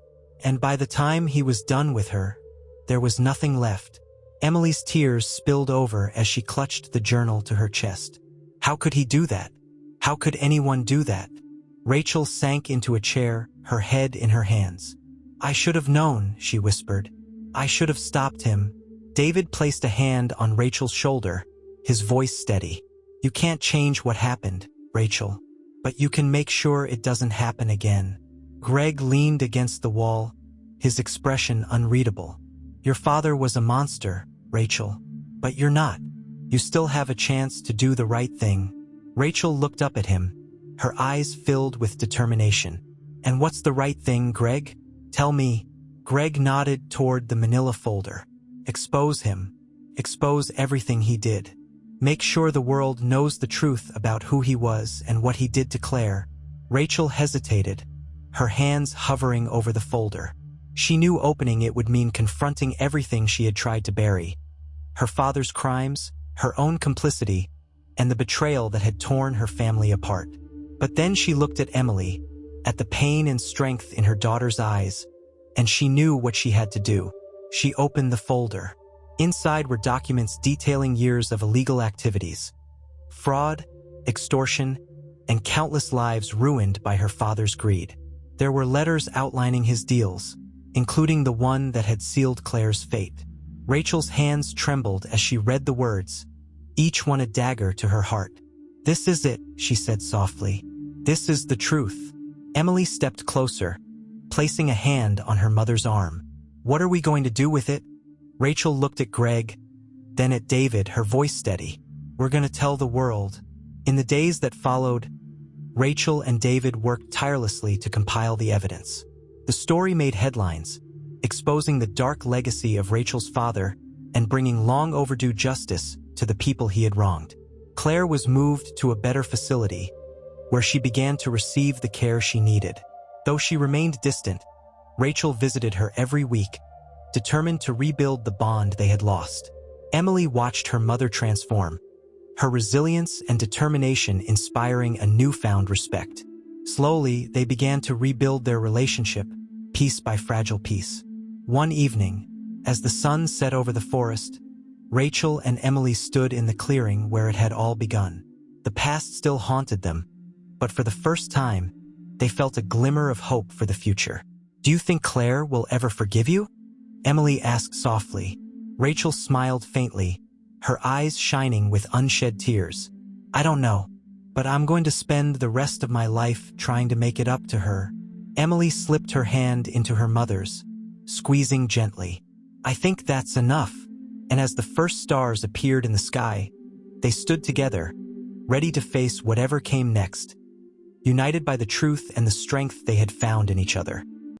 And by the time he was done with her, there was nothing left. Emily's tears spilled over as she clutched the journal to her chest. How could he do that? How could anyone do that? Rachel sank into a chair, her head in her hands. I should have known, she whispered. I should have stopped him. David placed a hand on Rachel's shoulder, his voice steady. You can't change what happened, Rachel, but you can make sure it doesn't happen again. Greg leaned against the wall, his expression unreadable. Your father was a monster, Rachel, but you're not. You still have a chance to do the right thing. Rachel looked up at him, her eyes filled with determination. And what's the right thing, Greg? Tell me. Greg nodded toward the manila folder. Expose him. Expose everything he did. Make sure the world knows the truth about who he was and what he did to Claire. Rachel hesitated, her hands hovering over the folder. She knew opening it would mean confronting everything she had tried to bury. Her father's crimes, her own complicity, and the betrayal that had torn her family apart. But then she looked at Emily, at the pain and strength in her daughter's eyes, and she knew what she had to do. She opened the folder. Inside were documents detailing years of illegal activities, fraud, extortion, and countless lives ruined by her father's greed. There were letters outlining his deals, including the one that had sealed Claire's fate. Rachel's hands trembled as she read the words, each one a dagger to her heart. This is it, she said softly. This is the truth. Emily stepped closer, placing a hand on her mother's arm. What are we going to do with it? Rachel looked at Greg, then at David, her voice steady. We're going to tell the world. In the days that followed, Rachel and David worked tirelessly to compile the evidence. The story made headlines, exposing the dark legacy of Rachel's father and bringing long overdue justice to the people he had wronged. Claire was moved to a better facility, where she began to receive the care she needed. Though she remained distant, Rachel visited her every week, determined to rebuild the bond they had lost. Emily watched her mother transform, her resilience and determination inspiring a newfound respect. Slowly, they began to rebuild their relationship, piece by fragile piece. One evening, as the sun set over the forest, Rachel and Emily stood in the clearing where it had all begun. The past still haunted them, but for the first time, they felt a glimmer of hope for the future. Do you think Claire will ever forgive you? Emily asked softly. Rachel smiled faintly, her eyes shining with unshed tears. I don't know, but I'm going to spend the rest of my life trying to make it up to her. Emily slipped her hand into her mother's, squeezing gently. I think that's enough. And as the first stars appeared in the sky, they stood together, ready to face whatever came next, united by the truth and the strength they had found in each other.